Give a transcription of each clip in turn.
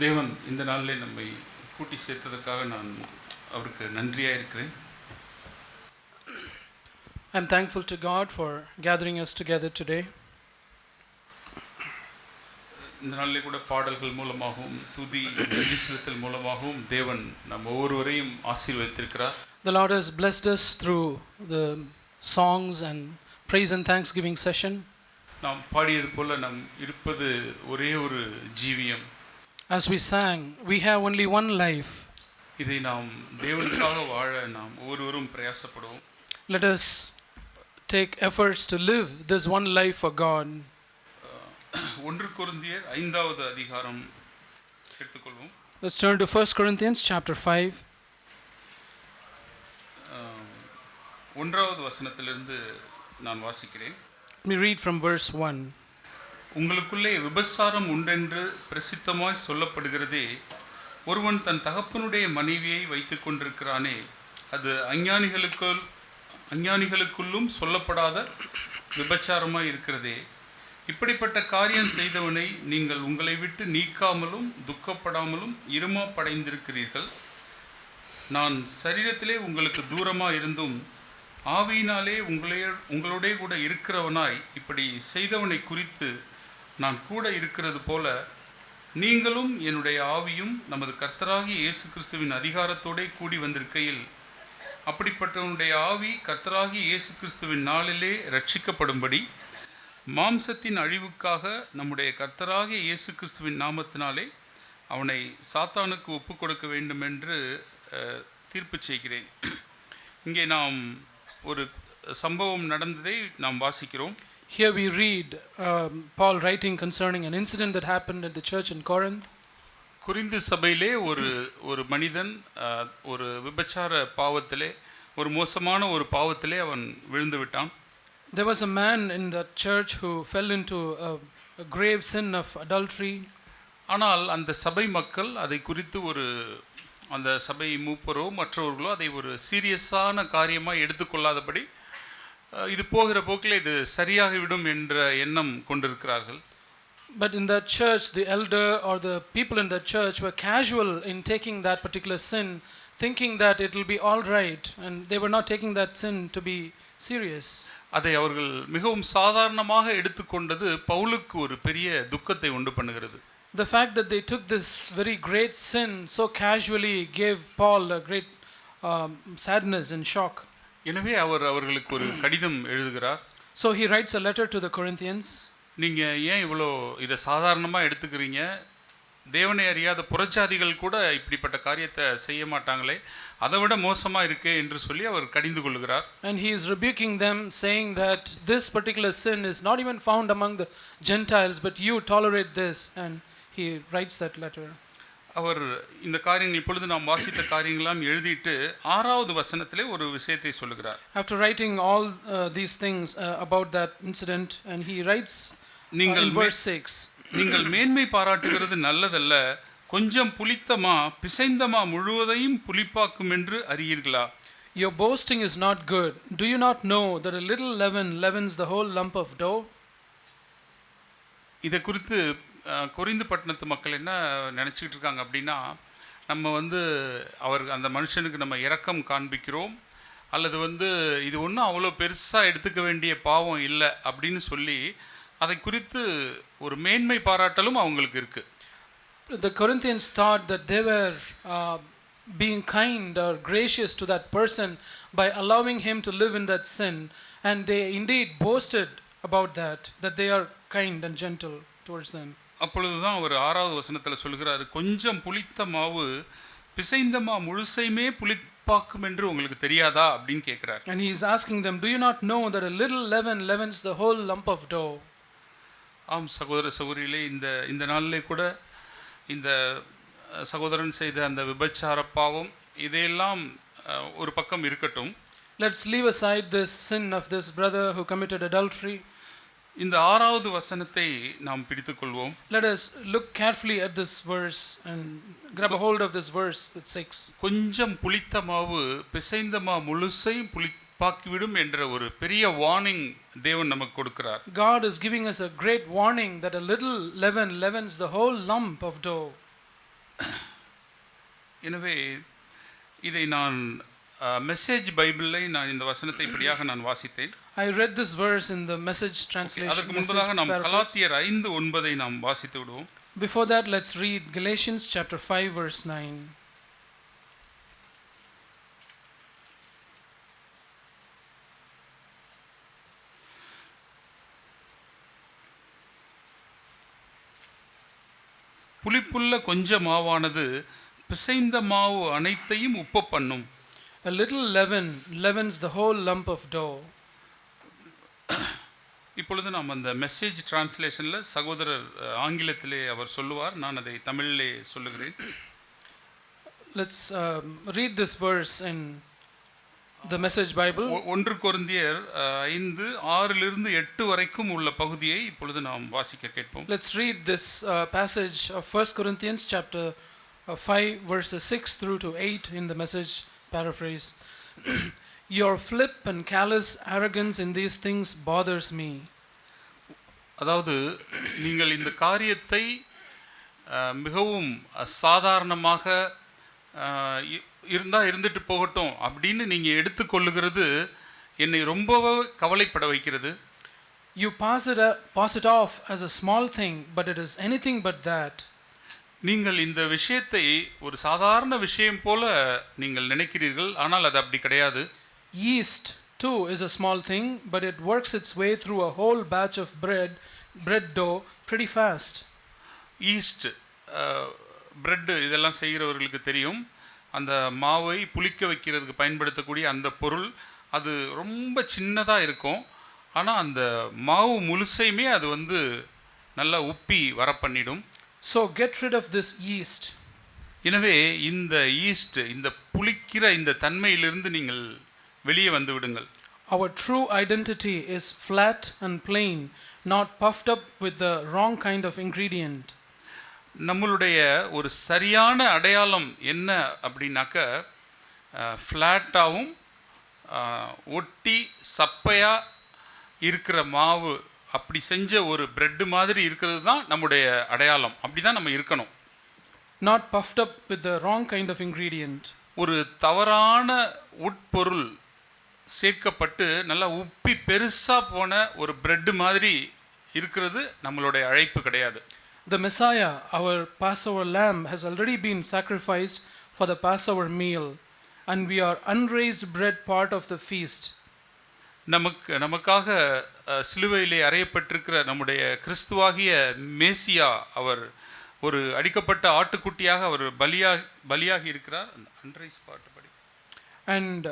தேவன் இந்த நாளிலே நம்மை கூட்டி சேர்த்ததற்காக நான் அவருக்கு நன்றியாக இருக்கிறேன். I'm thankful to God for gathering us together today. இந்த நாளிலே கூட பாடல்கள் மூலமாகவும் துதி செலுத்தல் மூலமாகவும் தேவன் நம்ம ஒவ்வொருவரையும் ஆசீர்வதித்திருக்கிறார். The Lord has blessed us through the songs and praise and thanksgiving session. நாம் பாடியது போல நாம் இருப்பது ஒரே ஒரு ஜீவியம். As we sang, we have only one life. இதை நாம் தேவனுக்காக வாழ நாம் ஒவ்வொருவரும் பிரயாசப்படுவோம். Let us take efforts to live this one life for God. 1 கொரிந்தியர் 5வது அதிகாரம் எடுத்துக்கொள்வோம். Let's turn to 1 Corinthians chapter 5. 1வது வசனத்திலிருந்து நான் வாசிக்கிறேன். Let me read from verse 1. உங்களுக்குள்ளே விபசாரம் உண்டென்று பிரசித்தமாய் சொல்லப்படுகிறதே, ஒருவன் தன் தகப்பனுடைய மனைவியை வைத்துக் கொண்டிருக்கிறானே, அது அஞ்ஞானிகளுக்குள்ளும் சொல்லப்படாத விபச்சாரமாய் இருக்கிறதே. இப்படிப்பட்ட காரியம் செய்தவனை நீங்கள் உங்களை விட்டு நீக்காமலும் துக்கப்படாமலும் இருமாப்படைந்திருக்கிறீர்கள். நான் சரீரத்திலே உங்களுக்கு தூரமாக இருந்தும் ஆவியினாலே உங்களோடே கூட இருக்கிறவனாய் இப்படி செய்தவனை குறித்து நான் கூட இருக்கிறது போல நீங்களும் என்னுடைய ஆவியும் நமது கர்த்தராகிய இயேசு கிறிஸ்துவின் அதிகாரத்தோடே கூடி வந்திருக்கையில், அப்படிப்பட்டவனுடைய ஆவி கர்த்தராகிய இயேசு கிறிஸ்துவின் நாளிலே ரட்சிக்கப்படும்படி மாம்சத்தின் அழிவுக்காக நம்முடைய கர்த்தராகிய இயேசு கிறிஸ்துவின் நாமத்தினாலே அவனை சாத்தானுக்கு ஒப்பு கொடுக்க வேண்டும் என்று தீர்ப்பு செய்கிறேன். இங்கே நாம் ஒரு சம்பவம் நடந்ததை நாம் வாசிக்கிறோம். Here we read Paul writing concerning an incident that happened at the church in Corinth. Corinth சபையிலே ஒரு மனிதன் ஒரு விபச்சார பாவத்திலே, ஒரு மோசமான ஒரு பாவத்திலே அவன் விழுந்து விட்டான். There was a man in that church who fell into a grave sin of adultery. ஆனால் அந்த சபை மக்கள் அதை குறித்து அந்த சபை மூப்பரோ மற்றவர்களோ அதை ஒரு சீரியஸான காரியமாக எடுத்துக்கொள்ளாதபடி இது போகிற போக்கில் இது சரியாகிவிடும் என்ற எண்ணம் கொண்டிருக்கிறார்கள். But in that church, the elder or the people in that church were casual in taking that particular sin, thinking that it will be all right, and they were not taking that sin to be serious. அதை அவர்கள் மிகவும் சாதாரணமாக எடுத்துக்கொண்டது பவுலுக்கு ஒரு பெரிய துக்கத்தை உண்டு பண்ணுகிறது. The fact that they took this very great sin so casually gave Paul a great sadness and shock. எனவே அவர்களுக்கு ஒரு கடிதம் எழுதுகிறார். So he writes a letter to the Corinthians. நீங்கள் ஏன் இவ்வளோ இதை சாதாரணமாக எடுத்துக்கிறீங்க? தேவனை அறியாத புறஜாதிகள் கூட இப்படிப்பட்ட காரியத்தை செய்ய மாட்டாங்களே, அதை விட மோசமாக இருக்கே என்று சொல்லி அவர் கடிந்து கொள்கிறார். And he is rebuking them, saying that this particular sin is not even found among the Gentiles, but you tolerate this. And he writes that letter. அவர் இந்த காரியங்கள் இப்பொழுது நாம் வாசித்த காரியங்களாம் எழுதிட்டு 6வது வசனத்திலே ஒரு விஷயத்தை சொல்லுகிறார். After writing all these things about that incident, and he writes in verse 6. நீங்கள் மேன்மை பாராட்டுகிறது நல்லதல்ல, கொஞ்சம் புளித்தமா பிசைந்தமா முழுவதையும் புளிப்பாக்கும் என்று அறியீர்களா? Your boasting is not good. Do you not know that a little leaven leavens the whole lump of dough? இதை குறித்து Corinth பட்டணத்து மக்கள் என்ன நினச்சிக்கிட்டு இருக்காங்க அப்படின்னா, நம்ம அந்த மனுஷனுக்கு நம்ம இரக்கம் காண்பிக்கிறோம், அல்லது இது ஒன்றும் அவ்வளோ பெருசாக எடுத்துக்க வேண்டிய பாவம் இல்லை அப்படின்னு சொல்லி அதை குறித்து ஒரு மேன்மை பாராட்டலும் அவங்களுக்கு இருக்குது. The Corinthians thought that they were being kind or gracious to that person by allowing him to live in that sin, and they indeed boasted about that they are kind and gentle towards them. அப்பொழுதுதான் அவர் 6வது வசனத்தில் சொல்கிறாரு, கொஞ்சம் புளித்த மாவு பிசைந்த மா முழுசையுமே புளிப்பாக்கும் என்று உங்களுக்கு தெரியாதா அப்படின்னு கேட்கிறார். And he is asking them, do you not know that a little leaven leavens the whole lump of dough? ஆம் சகோதர சகோதரிகளே, இந்த நாளிலே கூட இந்த சகோதரன் செய்த அந்த விபச்சார பாவம் இதையெல்லாம் ஒரு பக்கம் இருக்கட்டும். Let's leave aside this sin of this brother who committed adultery. இந்த 6வது வசனத்தை நாம் பிடித்துக்கொள்வோம். Let us look carefully at this verse and grab a hold of this verse at 6. கொஞ்சம் புளித்த மாவு பிசைந்த மா முழுசையும் புளிப்பாக்கிவிடும் என்ற ஒரு பெரிய வார்னிங் தேவன் நமக்கு கொடுக்கிறார். God is giving us a great warning that a little leaven leavens the whole lump of dough. எனவே இதை நான் மெசேஜ் பைபிளை நான் இந்த வசனத்தை இப்படியாக நான் வாசித்தேன். I read this verse in the Message translation. அதற்கு முன்பதாக நாம் கலாத்தியர் 5:9 நாம் வாசித்து விடுவோம். Before that, let's read Galatians chapter 5 verse 9. புளிப்புள்ள கொஞ்ச மாவானது பிசைந்த மாவு அனைத்தையும் உப்ப பண்ணும். A little leaven leavens the whole lump of dough. இப்பொழுது நாம் அந்த மெசேஜ் டிரான்ஸ்லேஷனில் சகோதரர் ஆங்கிலத்திலே அவர் சொல்லுவார், நான் அதை தமிழிலே சொல்லுகிறேன். Let's read this verse in the Message Bible. 1 கொரிந்தியர் 5:6-8 வரைக்கும் உள்ள பகுதியை இப்பொழுது நாம் வாசிக்க கேட்போம். Let's read this passage of 1 Corinthians chapter 5 verses 6 through to 8 in the Message paraphrase. Your flip and callous arrogance in these things bothers me. அதாவது நீங்கள் இந்த காரியத்தை மிகவும் சாதாரணமாக இருந்துட்டு போகட்டும் அப்படின்னு நீங்கள் எடுத்துக்கொள்ளுகிறது என்னை ரொம்பவே கவலைப்பட வைக்கிறது. You pass it off as a small thing, but it is anything but that. நீங்கள் இந்த விஷயத்தை ஒரு சாதாரண விஷயம் போல நீங்கள் நினைக்கிறீர்கள், ஆனால் அது அப்படி கிடையாது. Yeast too is a small thing, but it works its way through a whole batch of bread dough pretty fast. Yeast bread இதெல்லாம் செய்கிறவர்களுக்கு தெரியும். அந்த மாவை புளிக்க வைக்கிறதுக்கு பயன்படுத்தக்கூடிய அந்த பொருள் அது ரொம்ப சின்னதாக இருக்கும், ஆனால் அந்த மாவு முழுசையுமே அது நல்லா உப்பி வர பண்ணிடும். So get rid of this yeast. எனவே இந்த ஈஸ்ட், இந்த புளிக்கிற இந்த தன்மையிலிருந்து நீங்கள் வெளியே வந்து விடுங்கள். Our true identity is flat and plain, not puffed up with the wrong kind of ingredient. நம்மளுடைய ஒரு சரியான அடையாளம் என்ன அப்படின்னாக்க, ஃப்ளாட்டாகவும் ஒட்டி சப்பையாக இருக்கிற மாவு அப்படி செஞ்ச ஒரு பிரெட் மாதிரி இருக்கிறது தான் நம்முடைய அடையாளம். அப்படி தான் நம்ம இருக்கணும். Not puffed up with the wrong kind of ingredient. ஒரு தவறான உட்பொருள் சேர்க்கப்பட்டு நல்லா உப்பி பெருசாக போன ஒரு பிரெட் மாதிரி இருக்கிறது நம்மளுடைய அழைப்பு கிடையாது. The Messiah, our Passover lamb, has already been sacrificed for the Passover meal, and we are unraised bread part of the feast. நமக்காக சிலுவையிலே அறையப்பட்டிருக்கிற நம்முடைய கிறிஸ்துவாகிய மேசியா அவர் ஒரு அடிக்கப்பட்ட ஆட்டுக்குட்டியாக அவர் பலியாகி இருக்கிறார். அன்ரைஸ் பாட்டு படி. And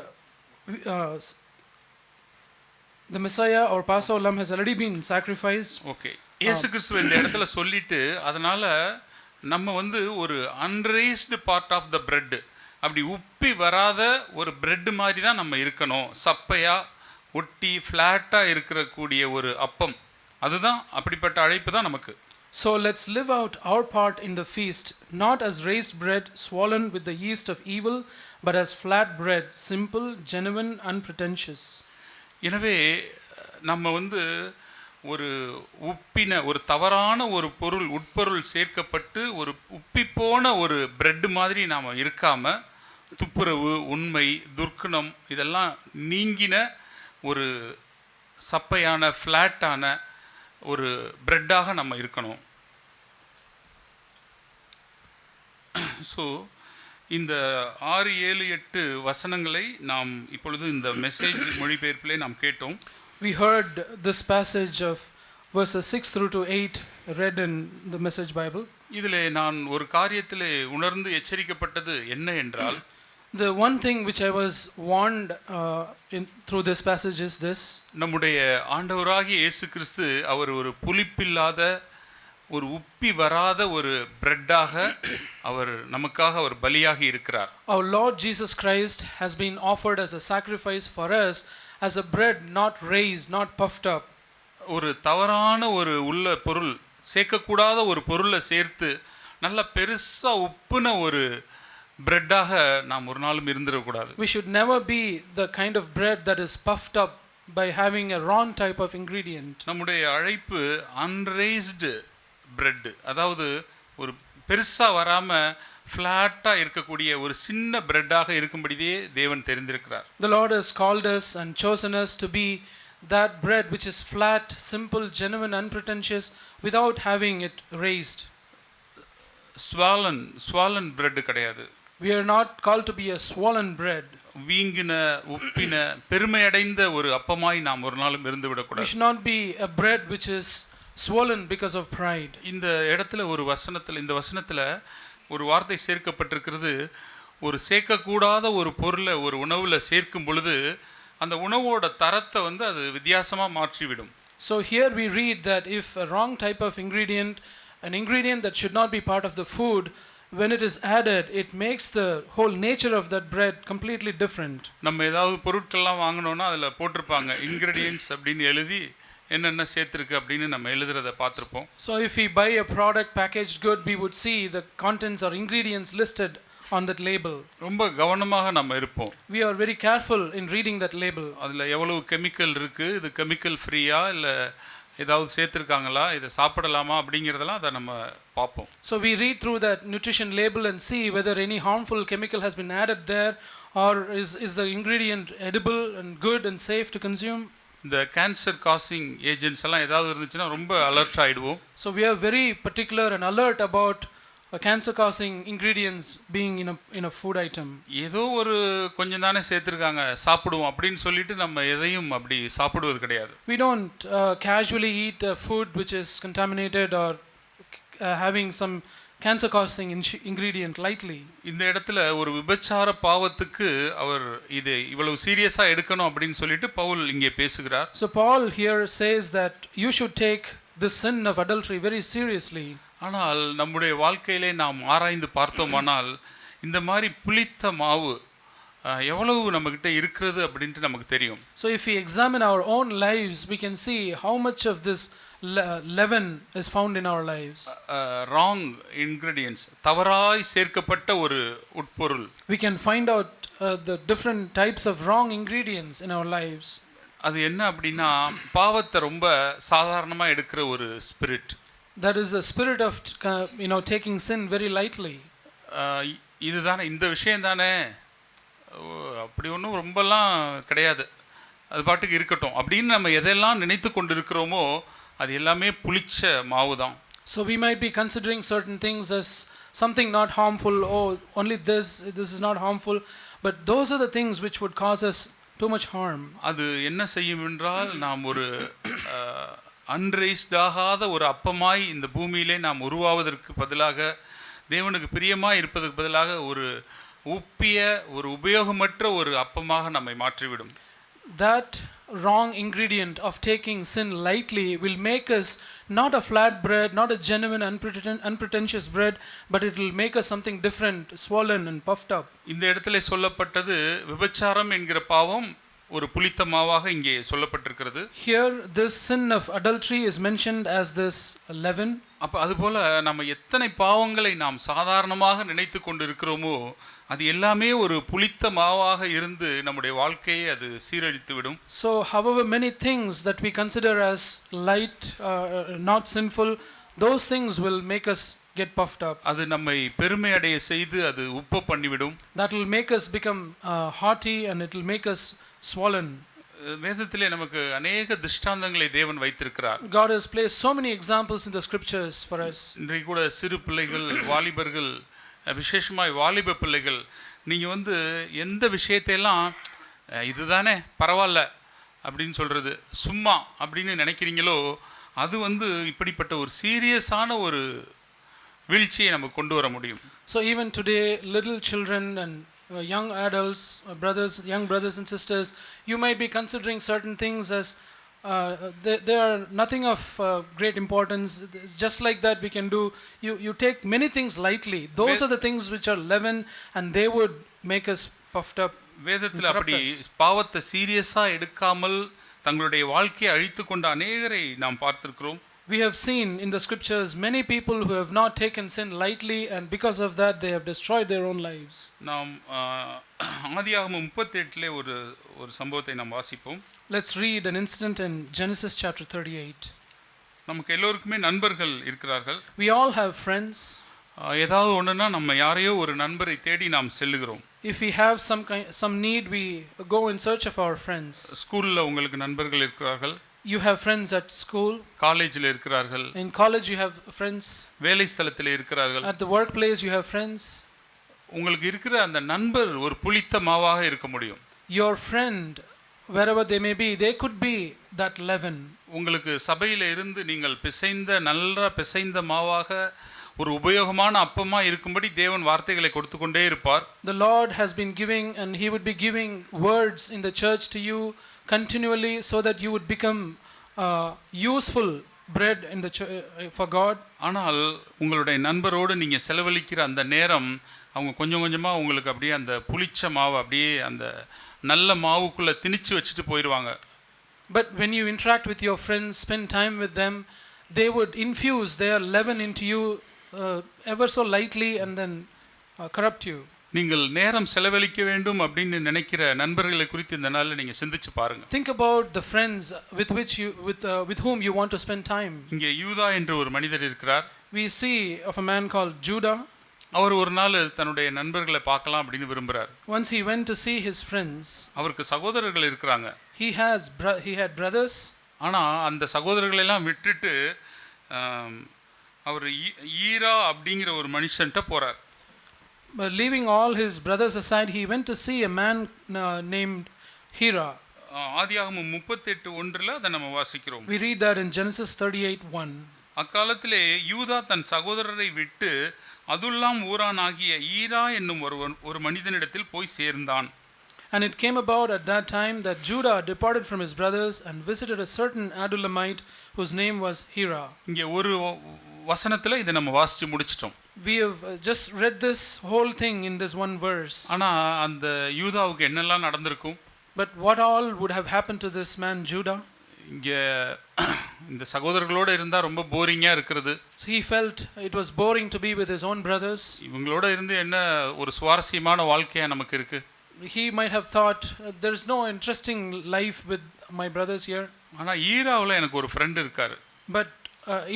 the Messiah, our Passover lamb, has already been sacrificed. Okay. இயேசு கிறிஸ்து இந்த இடத்துல சொல்லிட்டு, அதனால நம்ம ஒரு அன்ரைஸ்டு பார்ட் ஆஃப் த பிரெட், அப்படி உப்பி வராத ஒரு பிரெட் மாதிரி தான் நம்ம இருக்கணும். சப்பையா ஒட்டி ஃப்ளாட்டாக இருக்கக்கூடிய ஒரு அப்பம், அதுதான் அப்படிப்பட்ட அழைப்பு தான் நமக்கு. So let's live out our part in the feast, not as raised bread swollen with the yeast of evil, but as flat bread, simple, genuine, unpretentious. எனவே நம்ம ஒரு உப்பின ஒரு தவறான ஒரு பொருள் உட்பொருள் சேர்க்கப்பட்டு ஒரு உப்பிப்போன ஒரு பிரெட் மாதிரி நாம் இருக்காம, துப்புரவு, உண்மை, துர்க்குணம் இதெல்லாம் நீங்கின ஒரு சப்பையான ஃப்ளாட்டான ஒரு பிரெட்டாக நம்ம இருக்கணும். ஸோ இந்த 6, 7, 8 வசனங்களை நாம் இப்பொழுது இந்த மெசேஜ் மொழிபெயர்ப்பிலே நாம் கேட்டோம். We heard this passage of verses 6 through to 8 read in the Message Bible. இதிலே நான் ஒரு காரியத்திலே உணர்ந்து எச்சரிக்கப்பட்டது என்ன என்றால், the one thing which I was warned through this passage is this. நம்முடைய ஆண்டவராகிய இயேசு கிறிஸ்து அவர் ஒரு புளிப்பில்லாத ஒரு உப்பி வராத ஒரு பிரெட்டாக அவர் நமக்காக அவர் பலியாகி இருக்கிறார். Our Lord Jesus Christ has been offered as a sacrifice for us as a bread not raised, not puffed up. ஒரு தவறான ஒரு உள்ள பொருள் சேர்க்கக்கூடாத ஒரு பொருளை சேர்த்து நல்ல பெருசா உப்புன ஒரு பிரெட்டாக நாம் ஒரு நாளும் இருந்திடக்கூடாது. We should never be the kind of bread that is puffed up by having a wrong type of ingredient. நம்முடைய அழைப்பு unraised bread, அதாவது ஒரு பெருசா வராம ஃப்ளாட்டா இருக்கக்கூடிய ஒரு சின்ன பிரெட்டாக இருக்கும்படியே தேவன் தெரிந்திருக்கிறார். The Lord has called us and chosen us to be that bread which is flat, simple, genuine, unpretentious, without having it raised. swollen bread கிடையாது. We are not called to be a swollen bread. வீங்கின உப்பின பெருமையடைந்த ஒரு அப்பமாய் நாம் ஒரு நாளும் இருந்து We விடக்கூடாது. should not be a bread which is swollen because of pride. இந்த இடத்துல ஒரு வசனத்துல இந்த வசனத்துல ஒரு வார்த்தை சேர்க்கப்பட்டிருக்கிறது. ஒரு சேர்க்கக்கூடாத ஒரு பொருளை ஒரு உணவுல சேர்க்கும் பொழுது அந்த உணவோட தரத்தை வந்து அது வித்தியாசமா மாற்றிவிடும். So here we read that if a wrong type of ingredient, an ingredient that should not be part of the food, when it is added, it makes the whole nature of that bread completely different. நம்ம ஏதாவது பொருட்கள்லாம் வாங்கணும்னா அதுல போட்டிருப்பாங்க ingredients அப்படின்னு எழுதி என்னென்ன சேர்த்திருக்கு அப்படின்னு நம்ம எழுதுறத பார்த்திருப்போம். So if we buy a product packaged good, we would see the contents or ingredients listed on that label. ரொம்ப கவனமாக நம்ம இருப்போம். We are very careful in reading that label. அதுல எவ்வளவு கெமிக்கல் இருக்கு, இது கெமிக்கல் ஃப்ரீயா இல்ல ஏதாவது சேர்த்திருக்காங்களா, இதை சாப்பிடலாமா அப்படிங்கறதெல்லாம் அத நம்ம பார்ப்போம். So we read through that nutrition label and see whether any harmful chemical has been added there, or is the ingredient edible and good and safe to consume. இந்த கேன்சர் காசிங் ஏஜென்ட்ஸ் எல்லாம் ஏதாவது இருந்துச்சுன்னா ரொம்ப alert ஆயிடுவோம். So we are very particular and alert about cancer causing ingredients being in a food item. ஏதோ ஒரு கொஞ்சம் தானே சேர்த்திருக்காங்க சாப்பிடுவோம் அப்படின்னு சொல்லிட்டு நம்ம எதையும் அப்படி சாப்பிடுவது கிடையாது. We don't casually eat a food which is contaminated or having some cancer causing ingredient lightly. இந்த இடத்துல ஒரு விபச்சார பாவத்துக்கு அவர் இதை இவ்வளவு சீரியஸா எடுக்கணும் அப்படின்னு சொல்லிட்டு பவுல் இங்கே பேசுகிறார். So Paul here says that you should take the sin of adultery very seriously. ஆனால் நம்முடைய வாழ்க்கையிலே நாம் ஆராய்ந்து பார்த்தோமானால் இந்த மாதிரி புளித்த மாவு எவ்வளவு நம்மகிட்ட இருக்கிறது அப்படின்ட்டு நமக்கு தெரியும். So if we examine our own lives, we can see how much of this leaven is found in our lives. Wrong ingredients, தவறாய் சேர்க்கப்பட்ட ஒரு உட்பொருள். We can find out the different types of wrong ingredients in our lives. அது என்ன அப்படின்னா பாவத்தை ரொம்ப சாதாரணமா எடுக்கிற ஒரு spirit. That is a spirit of taking sin very lightly. இதுதானே இந்த விஷயம் தானே, அப்படி ஒன்றும் ரொம்பலாம் கிடையாது, அது பாட்டுக்கு இருக்கட்டும் அப்படின்னு நம்ம எதெல்லாம் நினைத்து கொண்டு இருக்கிறோமோ அது எல்லாமே புளிச்ச மாவு தான். So we might be considering certain things as something not harmful. Oh, only this is not harmful, but those are the things which would cause us too much harm. அது என்ன செய்யும் என்றால் நாம் ஒரு அன்ரைஸ்டாகாத ஒரு அப்பமாய் இந்த பூமியிலே நாம் உருவாவதற்கு பதிலாக, தேவனுக்கு பிரியமாய் இருப்பதற்கு பதிலாக ஒரு உப்பிய ஒரு உபயோகமற்ற ஒரு அப்பமாக நம்மை மாற்றிவிடும். That wrong ingredient of taking sin lightly will make us not a flat bread, not a genuine unpretentious bread, but it will make us something different, swollen and puffed up. இந்த இடத்திலே சொல்லப்பட்டது விபச்சாரம் என்கிற பாவம் ஒரு புளித்த மாவாக இங்கே சொல்லப்பட்டிருக்கிறது. Here this sin of adultery is mentioned as this leaven. அப்ப அதுபோல நம்ம எத்தனை பாவங்களை நாம் சாதாரணமாக நினைத்து கொண்டு இருக்கிறோமோ அது எல்லாமே ஒரு புளித்த மாவாக இருந்து நம்முடைய வாழ்க்கையை அது சீரழித்து விடும். So however many things that we consider as light, not sinful, those things will make us get puffed up. அது நம்மை பெருமை அடைய செய்து அது உப்பு பண்ணிவிடும். That will make us become haughty and it will make us swollen. வேதத்திலே நமக்கு अनेक திருஷ்டாந்தங்களை தேவன் வைத்திருக்கிறார். God has placed so many examples in the scriptures for us. இன்றைக்கு கூட சிறு பிள்ளைகள், வாலிபர்கள், விசேஷமாய் வாலிப பிள்ளைகள், நீங்க வந்து எந்த விஷயத்தையெல்லாம் இதுதானே பரவாயில்ல அப்படின்னு சொல்றது சும்மா அப்படின்னு நினைக்கிறீங்களோ அது வந்து இப்படிப்பட்ட ஒரு சீரியஸான ஒரு வீழ்ச்சியை நமக்கு கொண்டு வர முடியும். So even today little children and young adults, young brothers and sisters, you might be considering certain things as they are nothing of great importance. Just like that we can do, you take many things lightly. Those are the things which are leaven and they would make us puffed up. வேதத்தில் அப்படி பாவத்தை சீரியஸா எடுக்காமல் தங்களுடைய வாழ்க்கையை அழித்துக் கொண்ட அநேகரை நாம் பார்த்திருக்கிறோம். We have seen in the scriptures many people who have not taken sin lightly and because of that they have destroyed their own lives. நாம் ஆதியாகமம் 38லே ஒரு சம்பவத்தை நாம் வாசிப்போம். Let's read an incident in Genesis chapter 38. நமக்கு எல்லோருக்குமே நண்பர்கள் இருக்கிறார்கள். We all have friends. ஏதாவது ஒன்றுனா நம்ம யாரையோ ஒரு நண்பரை தேடி நாம் செல்லுகிறோம். If we have some need, we go in search of our friends. ஸ்கூலில் உங்களுக்கு நண்பர்கள் இருக்கிறார்கள். You have friends at school. காலேஜில் இருக்கிறார்கள். In college you have friends. வேலை ஸ்தலத்தில் இருக்கிறார்கள். At the workplace you have friends. உங்களுக்கு இருக்கிற அந்த நண்பர் ஒரு புளித்த மாவாக இருக்க முடியும். Your friend, wherever they may be, they could be that leaven. உங்களுக்கு சபையில் இருந்து நீங்கள் நல்லா பிசைந்த மாவாக ஒரு உபயோகமான அப்பமா இருக்கும்படி தேவன் வார்த்தைகளை கொடுத்து கொண்டே இருப்பார். The Lord has been giving, and he would be giving words in the church to you continually, so that you would become useful bread in the for God. ஆனால் உங்களுடைய நண்பரோடு நீங்க செலவழிக்கிற அந்த நேரம் அவங்க கொஞ்சம் கொஞ்சமா உங்களுக்கு அப்படியே அந்த புளிச்ச மாவு அப்படியே அந்த நல்ல மாவுக்குள்ள திணிச்சு வச்சுட்டு போயிடுவாங்க. But when you interact with your friends, spend time with them, they would infuse their leaven into you ever so lightly and then corrupt you. நீங்கள் நேரம் செலவழிக்க வேண்டும் அப்படின்னு நினைக்கிற நண்பர்களை குறித்து இந்த நாளில் நீங்க சிந்திச்சு பாருங்க. Think about the friends with whom you want to spend time. இங்கே யூதா என்ற ஒரு மனிதர் இருக்கிறார். We see of a man called Judah. அவர் ஒரு நாள் தன்னுடைய நண்பர்களை பார்க்கலாம் அப்படின்னு விரும்புறார். Once he went to see his friends. அவருக்கு சகோதரர்கள் இருக்கிறாங்க. He had brothers. ஆனா அந்த சகோதரர்களை எல்லாம் விட்டுட்டு அவர் ஈரா அப்படிங்கிற ஒரு மனுஷன்ட்ட போறார். But leaving all his brothers aside, he went to see a man named Hira. ஆதியாகமம் 38:1 அதை நம்ம வாசிக்கிறோம். We read that in Genesis 38:1. அக்காலத்திலே யூதா தன் சகோதரரை விட்டு அதுல்லாம் ஊரானாகிய ஈரா என்னும் ஒரு மனிதனிடத்தில் போய் சேர்ந்தான். And it came about at that time that Judah departed from his brothers and visited a certain Adullamite whose name was Hira. இங்கே ஒரு வசனத்துல இதை நம்ம வாசிச்சு முடிச்சிட்டோம். We have just read this whole thing in this one verse. ஆனா அந்த யூதாவுக்கு என்னெல்லாம் நடந்திருக்கும்? But what all would have happened to this man Judah? இங்கே இந்த சகோதரர்களோட இருந்தா ரொம்ப போரிங்கா இருக்குது. He felt it was boring to be with his own brothers. இவங்களோட இருந்து என்ன ஒரு சுவாரஸ்யமான வாழ்க்கையா நமக்கு இருக்கு? He might have thought there is no interesting life with my brothers here. ஆனா ஈராவுல எனக்கு ஒரு friend இருக்காரு. But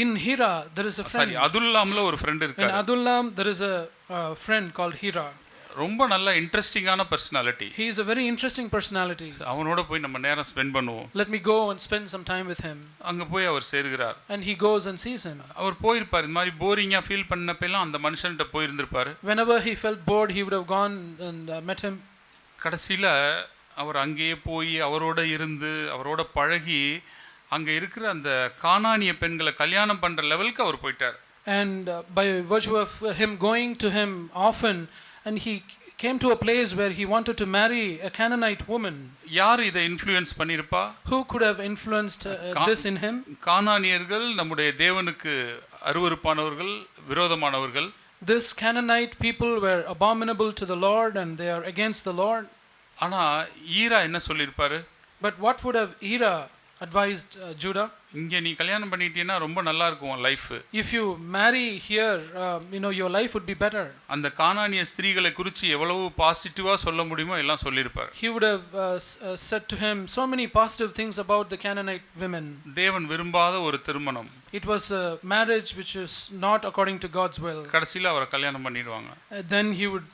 in Hira there is a friend. சரி, அதுல்லாம்ல ஒரு friend இருக்காரு. In Adullam there is a friend called Hira. ரொம்ப நல்ல இன்ட்ரஸ்டிங்கான personality. He is a very interesting personality. அவனோட போய் நம்ம நேரம் ஸ்பெண்ட் பண்ணுவோம். Let me go and spend some time with him. அங்க போய் அவர் சேருகிறார். And he goes and sees him. அவர் போயிருப்பார். இந்த மாதிரி போரிங்கா ஃபீல் பண்ணப்பெல்லாம் அந்த மனுஷன்ட்ட போயிருந்திருப்பாரு. Whenever he felt bored, he would have gone and met him. கடைசியில அவர் அங்கேயே போய் அவரோட இருந்து அவரோட பழகி அங்க இருக்கிற அந்த கானானிய பெண்களை கல்யாணம் பண்ற லெவலுக்கு அவர் போயிட்டார். And by virtue of him going to him often, and he came to a place where he wanted to marry a Canaanite woman. யார் இதை இன்ஃப்ளூயன்ஸ் பண்ணிருப்பா? Who could have influenced this in him? கானானியர்கள் நம்முடைய தேவனுக்கு அருவருப்பானவர்கள், விரோதமானவர்கள். This Canaanite people were abominable to the Lord and they are against the Lord. ஆனா ஈரா என்ன சொல்லிருப்பாரு? But what would have Hira advised Judah? இங்க நீ கல்யாணம் பண்ணிட்டீனா ரொம்ப நல்லா இருக்கும் உன் life. If you marry here, your life would be better. அந்த கானானிய ஸ்திரீகளை குறித்து எவ்வளவு பாசிட்டிவா சொல்ல முடியுமோ எல்லாம் சொல்லிருப்பார். He would have said to him so many positive things about the Canaanite women. தேவன் விரும்பாத ஒரு திருமணம். It was a marriage which is not according to God's will. கடைசில அவரை கல்யாணம் பண்ணிடுவாங்க. Then he would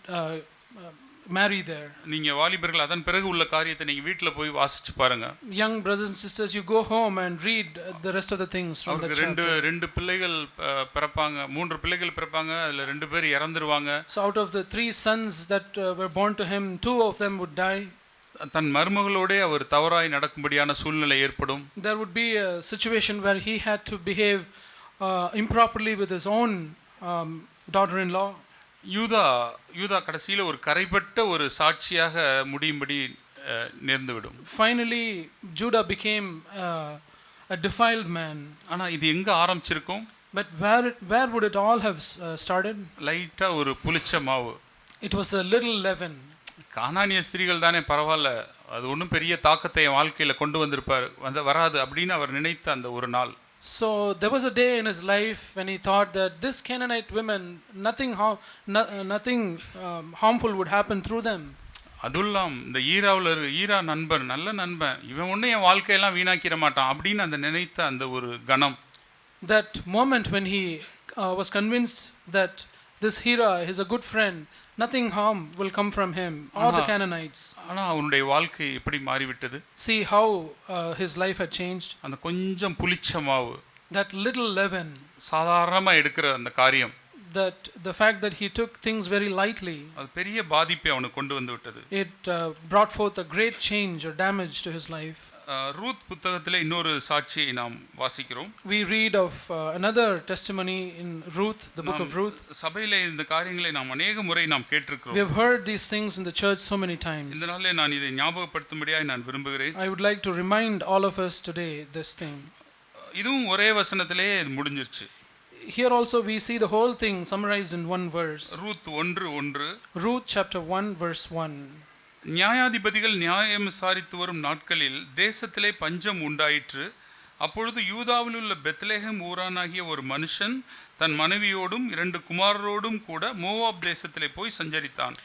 marry there. நீங்க வாலிபர்கள் அதன் பிறகு உள்ள காரியத்தை நீங்க வீட்ல போய் வாசிச்சு பாருங்க. Young brothers and sisters, you go home and read the rest of the things from the chapter. ரெண்டு பிள்ளைகள் பிறப்பாங்க, 3 பிள்ளைகள் பிறப்பாங்க, அதுல 2 பேர் இறந்துருவாங்க. So out of the 3 sons that were born to him, 2 of them would die. தன் மருமகளோட அவர் தவறாய் நடக்கும்படியான சூழ்நிலை ஏற்படும். There would be a situation where he had to improperly with his own daughter-in-law. யூதா கடைசியில ஒரு கரைப்பட்ட ஒரு சாட்சியாக முடியும்படி நேர்ந்துவிடும். Finally Judah became a defiled man. ஆனா இது எங்க ஆரம்பிச்சிருக்கும்? But where would it all have started? லைட்டா ஒரு புளிச்ச மாவு. It was a little leaven. கானானிய ஸ்திரீகள் தானே பரவாயில்ல, அது ஒன்றும் பெரிய தாக்கத்தை என் வாழ்க்கையில கொண்டு வராது அப்படின்னு அவர் நினைத்த அந்த ஒரு நாள். So there was a day in his life when he thought that this Canaanite women, nothing harmful would happen through them. அதுல்லாம் இந்த ஈரா நண்பன், நல்ல நண்பன், இவன் ஒன்றும் என் வாழ்க்கையெல்லாம் வீணாக்கிட மாட்டான் அப்படின்னு அந்த நினைத்த அந்த ஒரு கணம். That moment when he was convinced that This Hira is a good friend. Nothing harm will come from him or the Canaanites. ஆனா அவனுடைய வாழ்க்கை எப்படி மாறிவிட்டது? See how his life had changed. அந்த கொஞ்சம் புளிச்ச மாவு, That little leaven, சாதாரணமா எடுக்கிற அந்த காரியம், that the fact that he took things very lightly, அது பெரிய பாதிப்பை அவனுக்கு கொண்டு வந்து விட்டது. it brought forth a great change or damage to his life. Ruth புத்தகத்தில் இன்னொரு சாட்சியை நாம் வாசிக்கிறோம். We read of another testimony in Ruth, the book of Ruth. சபையிலே இந்த காரியங்களை நாம் அநேக முறை நாம் கேட்டிருக்கிறோம். We have heard these things in the church so many times. இந்த நாளிலே நான் இதை ஞாபகப்படுத்தும்படியாய் நான் விரும்புகிறேன். I would like to remind all of us today this thing. இதுவும் ஒரே வசனத்திலே முடிஞ்சிருச்சு. Here also we see the whole thing summarized in one verse. Ruth 1:1. Ruth chapter 1 verse 1. நியாயாதிபதிகள் நியாயம் விசாரித்து வரும் நாட்களில் தேசத்திலே பஞ்சம் உண்டாயிற்று. அப்பொழுது யூதாவில் உள்ள பெத்லெகேம் ஊரானாகிய ஒரு மனுஷன் தன் மனைவியோடும் 2 குமாரரோடும் கூட மோவாப் தேசத்திலே போய் சஞ்சரித்தான்.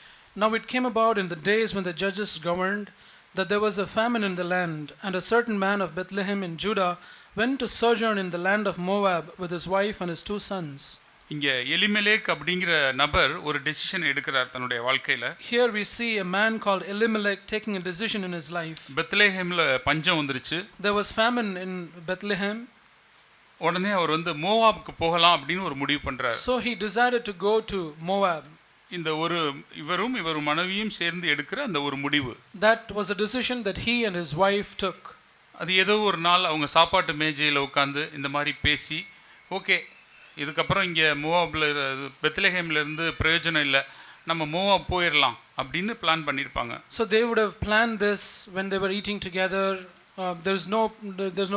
Now it came about in the days when the judges governed that there was a famine in the land, and a certain man of Bethlehem in Judah went to sojourn in the land of Moab with his wife and his 2 sons. இங்க எலிமெலேக் அப்படிங்கிற நபர் ஒரு decision எடுக்கிறார் தன்னுடைய வாழ்க்கையில. Here we see a man called Elimelech taking a decision in his life. பெத்லெகேம்ல பஞ்சம் வந்துருச்சு. There was famine in Bethlehem. உடனே அவர் வந்து மோவாபுக்கு போகலாம் அப்படின்னு ஒரு முடிவு பண்றார். So he decided to go to Moab. இந்த ஒரு இவரும் மனைவியும் சேர்ந்து எடுக்கிற அந்த ஒரு முடிவு. That was a decision that he and his wife took. அது ஏதோ ஒரு நாள் அவங்க சாப்பாட்டு மேஜையில் உட்காந்து இந்த மாதிரி பேசி, ஓகே இதுக்கப்புறம் இங்கே மோவாபில் பெத்லெகேம்ல இருந்து பிரயோஜனம் இல்லை, நம்ம மோவாப் போயிடலாம் அப்படின்னு பிளான் பண்ணியிருப்பாங்க. So they would have planned this when they were eating together. There's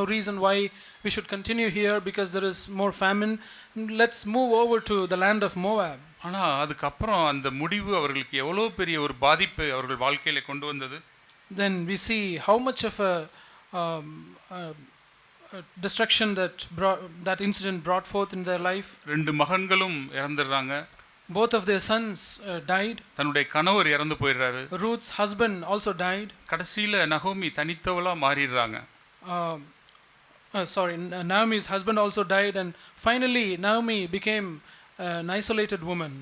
no reason why we should continue here because there is more famine. Let's move over to the land of Moab. ஆனால் அதுக்கப்புறம் அந்த முடிவு அவர்களுக்கு எவ்வளோ பெரிய ஒரு பாதிப்பை அவர்கள் வாழ்க்கையில கொண்டு வந்தது. Then we see how much of a destruction that incident brought forth in their life. 2 மகன்களும் இறந்துடுறாங்க. Both of their sons died. தன்னுடைய கணவர் இறந்து போயிடுறாரு. Ruth's husband also died. கடைசியில் நகோமி தனித்தவளா மாறிடுறாங்க. Naomi's husband also died, and finally Naomi became an isolated woman.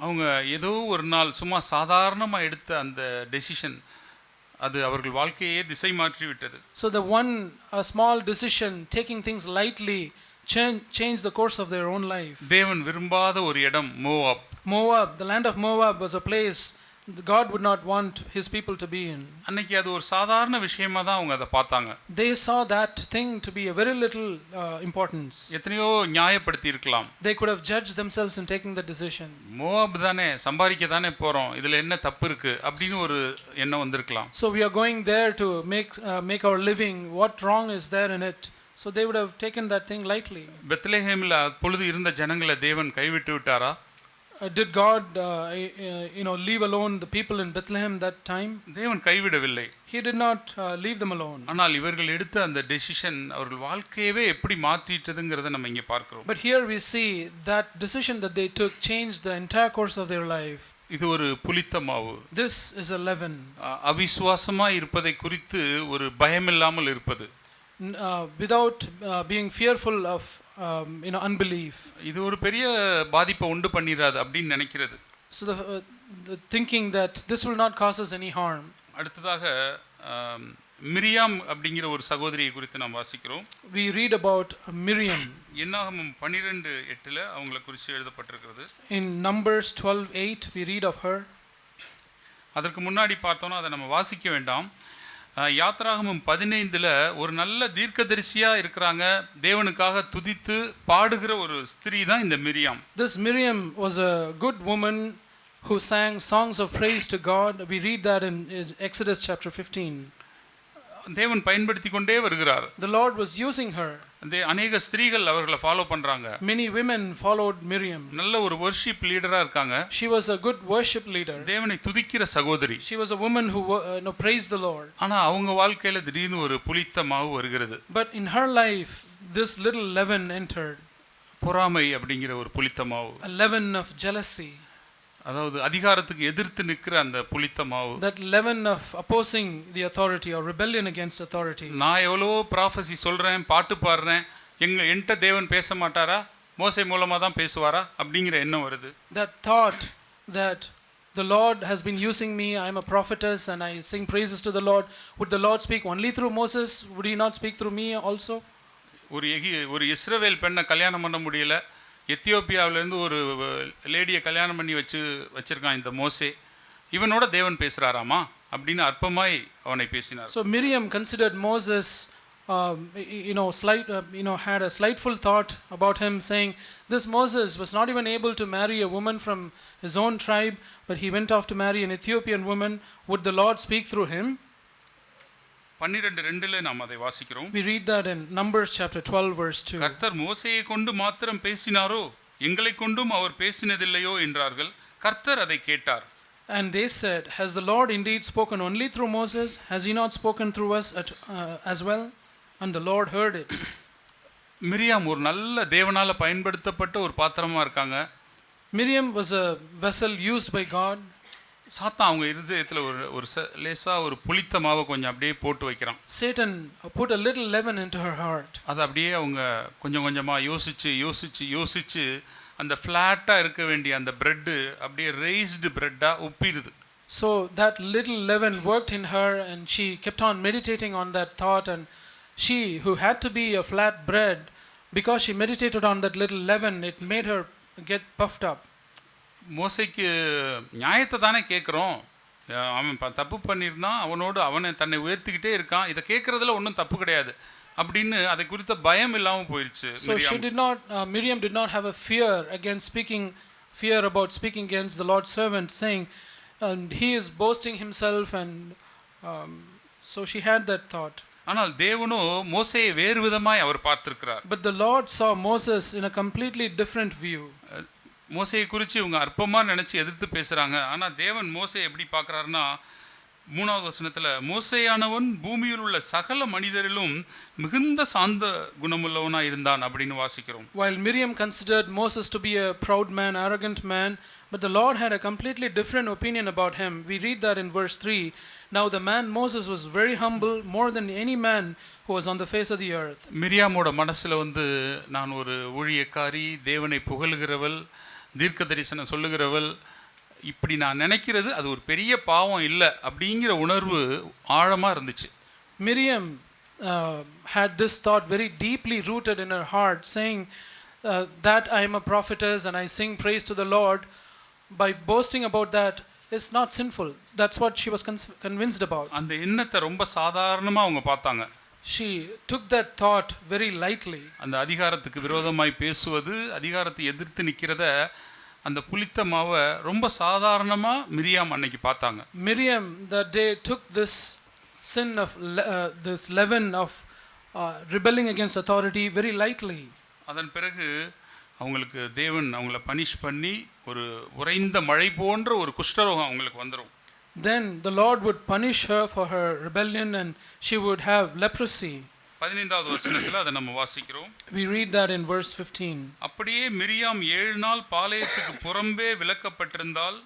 அவங்க ஏதோ ஒரு நாள் சும்மா சாதாரணமாக எடுத்த அந்த டெசிஷன் அது அவர்கள் வாழ்க்கையே திசை மாற்றி விட்டது. So a small decision, taking things lightly, changed the course of their own life. தேவன் விரும்பாத ஒரு இடம் Moab, the land of Moab was a place God would not want his people to be in. அன்னைக்கு அது ஒரு சாதாரண விஷயமா தான் அவங்க அதை பார்த்தாங்க. They saw that thing to be a very little importance. எத்தனையோ நியாயப்படுத்தி இருக்கலாம். They could have judged themselves in taking the decision. Moab தானே, சம்பாதிக்க தானே போறோம், இதுல என்ன தப்பு இருக்கு அப்படின்னு ஒரு எண்ணம் வந்திருக்கலாம். So we are going there to make our living. What wrong is there in it? So they would have taken that thing lightly. பெத்லெகேம்ல அப்பொழுது இருந்த ஜனங்களை தேவன் கைவிட்டு விட்டாரா? Did God leave alone the people in Bethlehem that time? தேவன் கைவிடவில்லை. He did not leave them alone. ஆனால் இவர்கள் எடுத்த அந்த டெசிஷன் அவர்கள் வாழ்க்கையவே எப்படி மாற்றிட்டதுங்கிறதை நம்ம இங்கே பார்க்கிறோம். But here we see that decision that they took changed the entire course of their life. இது ஒரு புளித்த மாவு. This is a leaven. அவிசுவாசமா இருப்பதை குறித்து ஒரு பயமில்லாமல் இருப்பது. Without being fearful of unbelief. இது ஒரு பெரிய பாதிப்பை உண்டு பண்ணிராது அப்படின்னு நினைக்கிறது. So the thinking that this will not cause us any harm. அடுத்ததாக மிரியாம் அப்படிங்கிற ஒரு சகோதரியை குறித்து நாம் வாசிக்கிறோம். We read about Miriam. என்னாகமம் 12:8 அவங்களை குறித்து எழுதப்பட்டிருக்கிறது. In Numbers 12:8 we read of her. அதற்கு முன்னாடி பார்த்தோம்னா அதை நம்ம வாசிக்க வேண்டாம். யாத்ராகமம் 15 ஒரு நல்ல தீர்க்கதரிசியா இருக்கிறாங்க, தேவனுக்காக துதித்து பாடுகிற ஒரு ஸ்திரீ தான் இந்த Miriam. This Miriam was a good woman who sang songs of praise to God. We read that in Exodus chapter 15. தேவன் பயன்படுத்தி கொண்டே வருகிறார். The Lord was using her. அநேக ஸ்திரீகள் அவர்களை ஃபாலோ பண்றாங்க. Many women followed Miriam. நல்ல ஒரு worship லீடரா இருக்காங்க. She was a good worship leader. தேவனை துதிக்கிற சகோதரி. She was a woman who praised the Lord. ஆனா அவங்க வாழ்க்கையில திடீர்னு ஒரு புளித்த மாவு வருகிறது. But in her life this little leaven entered. பொறாமை அப்படிங்கிற ஒரு புளித்த மாவு. A leaven of jealousy. அதாவது அதிகாரத்துக்கு எதிர்த்து நிற்கிற அந்த புளித்த மாவு. That leaven of opposing the authority or rebellion against authority. நான் எவ்வளோ ப்ராஃபஸி சொல்றேன், பாட்டு பாடுறேன், என்கிட்ட தேவன் பேச மாட்டாரா மோசே மூலமாக தான் பேசுவாரா அப்படிங்கிற எண்ணம் வருது. That thought that the Lord has been using me, I am a prophetess and I sing praises to the Lord. Would the Lord speak only through Moses? Would he not speak through me also? ஒரு இஸ்ரவேல் பெண்ணை கல்யாணம் பண்ண முடியல, எத்தியோப்பியாவிலேருந்து ஒரு லேடியை கல்யாணம் பண்ணி வச்சிருக்கான் இந்த மோசே, இவனோட தேவன் பேசுகிறாராமா அப்படின்னு அற்பமாய் அவனை பேசினார். So Miriam considered Moses, had a slightful thought about him, saying, this Moses was not even able to marry a woman from his own tribe, but he went off to marry an Ethiopian woman. Would the Lord speak through him? 12:2 நாம் அதை வாசிக்கிறோம். We read that in Numbers chapter 12 verse 2. கர்த்தர் மோசேயை கொண்டு மாத்திரம் பேசினாரோ, எங்களை கொண்டும் அவர் பேசினதில்லையோ என்றார்கள். கர்த்தர் அதை கேட்டார். And they said, has the Lord indeed spoken only through Moses? Has he not spoken through us as well? And the Lord heard it. Miriam ஒரு நல்ல தேவனால பயன்படுத்தப்பட்ட ஒரு பாத்திரமா இருக்காங்க. Miriam was a vessel used by God. சாத்தான் அவங்க இருதயத்தில் ஒரு லேசா ஒரு புளித்த மாவை கொஞ்சம் அப்படியே போட்டு வைக்கிறான். Satan put a little leaven into her heart. அது அப்படியே அவங்க கொஞ்சம் கொஞ்சமாக யோசிச்சு அந்த ஃப்ளாட்டாக இருக்க வேண்டிய அந்த பிரெட்டு அப்படியே raised பிரெட்டாக உப்பிடுது. So that little leaven worked in her and she kept on meditating on that thought, and she who had to be a flat bread, because she meditated on that little leaven, it made her get puffed up. மோசைக்கு நியாயத்தை தானே கேட்குறோம், அவன் தப்பு பண்ணியிருந்தான், அவனை தன்னை உயர்த்திக்கிட்டே இருக்கான், இதை கேட்குறதுல ஒன்றும் தப்பு கிடையாது அப்படின்னு அதை குறித்த பயம் இல்லாமல் போயிடுச்சு. So Miriam did not have a fear about speaking against the Lord's servant, saying, and he is boasting himself, and so she had that thought. ஆனால் தேவனோ மோசேயை வேறு விதமாய் அவர் பார்த்திருக்கிறார். But the Lord saw Moses in a completely different view. மோசையை குறித்து இவங்க அற்பமாக நினச்சி எதிர்த்து பேசுகிறாங்க. ஆனால் தேவன் மோசையை எப்படி பார்க்குறாருன்னா, 3வது வசனத்தில், மோசேயானவன் பூமியில் உள்ள சகல மனிதரிலும் மிகுந்த சாந்த குணமுள்ளவனாக இருந்தான் அப்படின்னு வாசிக்கிறோம். While Miriam considered Moses to be a proud man, arrogant man, but the Lord had a completely different opinion about him. We read that in verse 3. Now the man Moses was very humble, more than any man who was on the face of the earth. மிரியாமோட மனசில் நான் ஒரு ஊழியக்காரி, தேவனை புகழுகிறவள், தீர்க்க தரிசனம் சொல்லுகிறவள், இப்படி நான் நினைக்கிறது அது ஒரு பெரிய பாவம் இல்லை அப்படிங்கிற உணர்வு ஆழமாக இருந்துச்சு. Miriam had this thought very deeply rooted in her heart, saying that I am a prophetess and I sing praise to the Lord. By boasting about that is not sinful. That's what she was convinced about. அந்த எண்ணத்தை ரொம்ப சாதாரணமாக அவங்க பார்த்தாங்க. She took that thought very lightly. அந்த அதிகாரத்துக்கு விரோதமாய் பேசுவது, அதிகாரத்தை எதிர்த்து நிற்கிறத, அந்த புளித்த மாவை ரொம்ப சாதாரணமாக மிரியாம் அன்னைக்கு பார்த்தாங்க. Miriam that day took this sin of this leaven of rebelling against authority very lightly. அதன் பிறகு அவங்களுக்கு தேவன் அவங்கள பனிஷ் பண்ணி ஒரு உறைந்த மழை போன்ற ஒரு குஷ்டரோகம் அவங்களுக்கு வந்துடும். Then the Lord would punish her for her rebellion and she would have leprosy. 15வது வசனத்தில் அதை நம்ம வாசிக்கிறோம். We read that in verse 15. அப்படியே மிரியாம் 7 நாள் பாளையத்துக்கு புறம்பே விலக்கப்பட்டிருந்தால்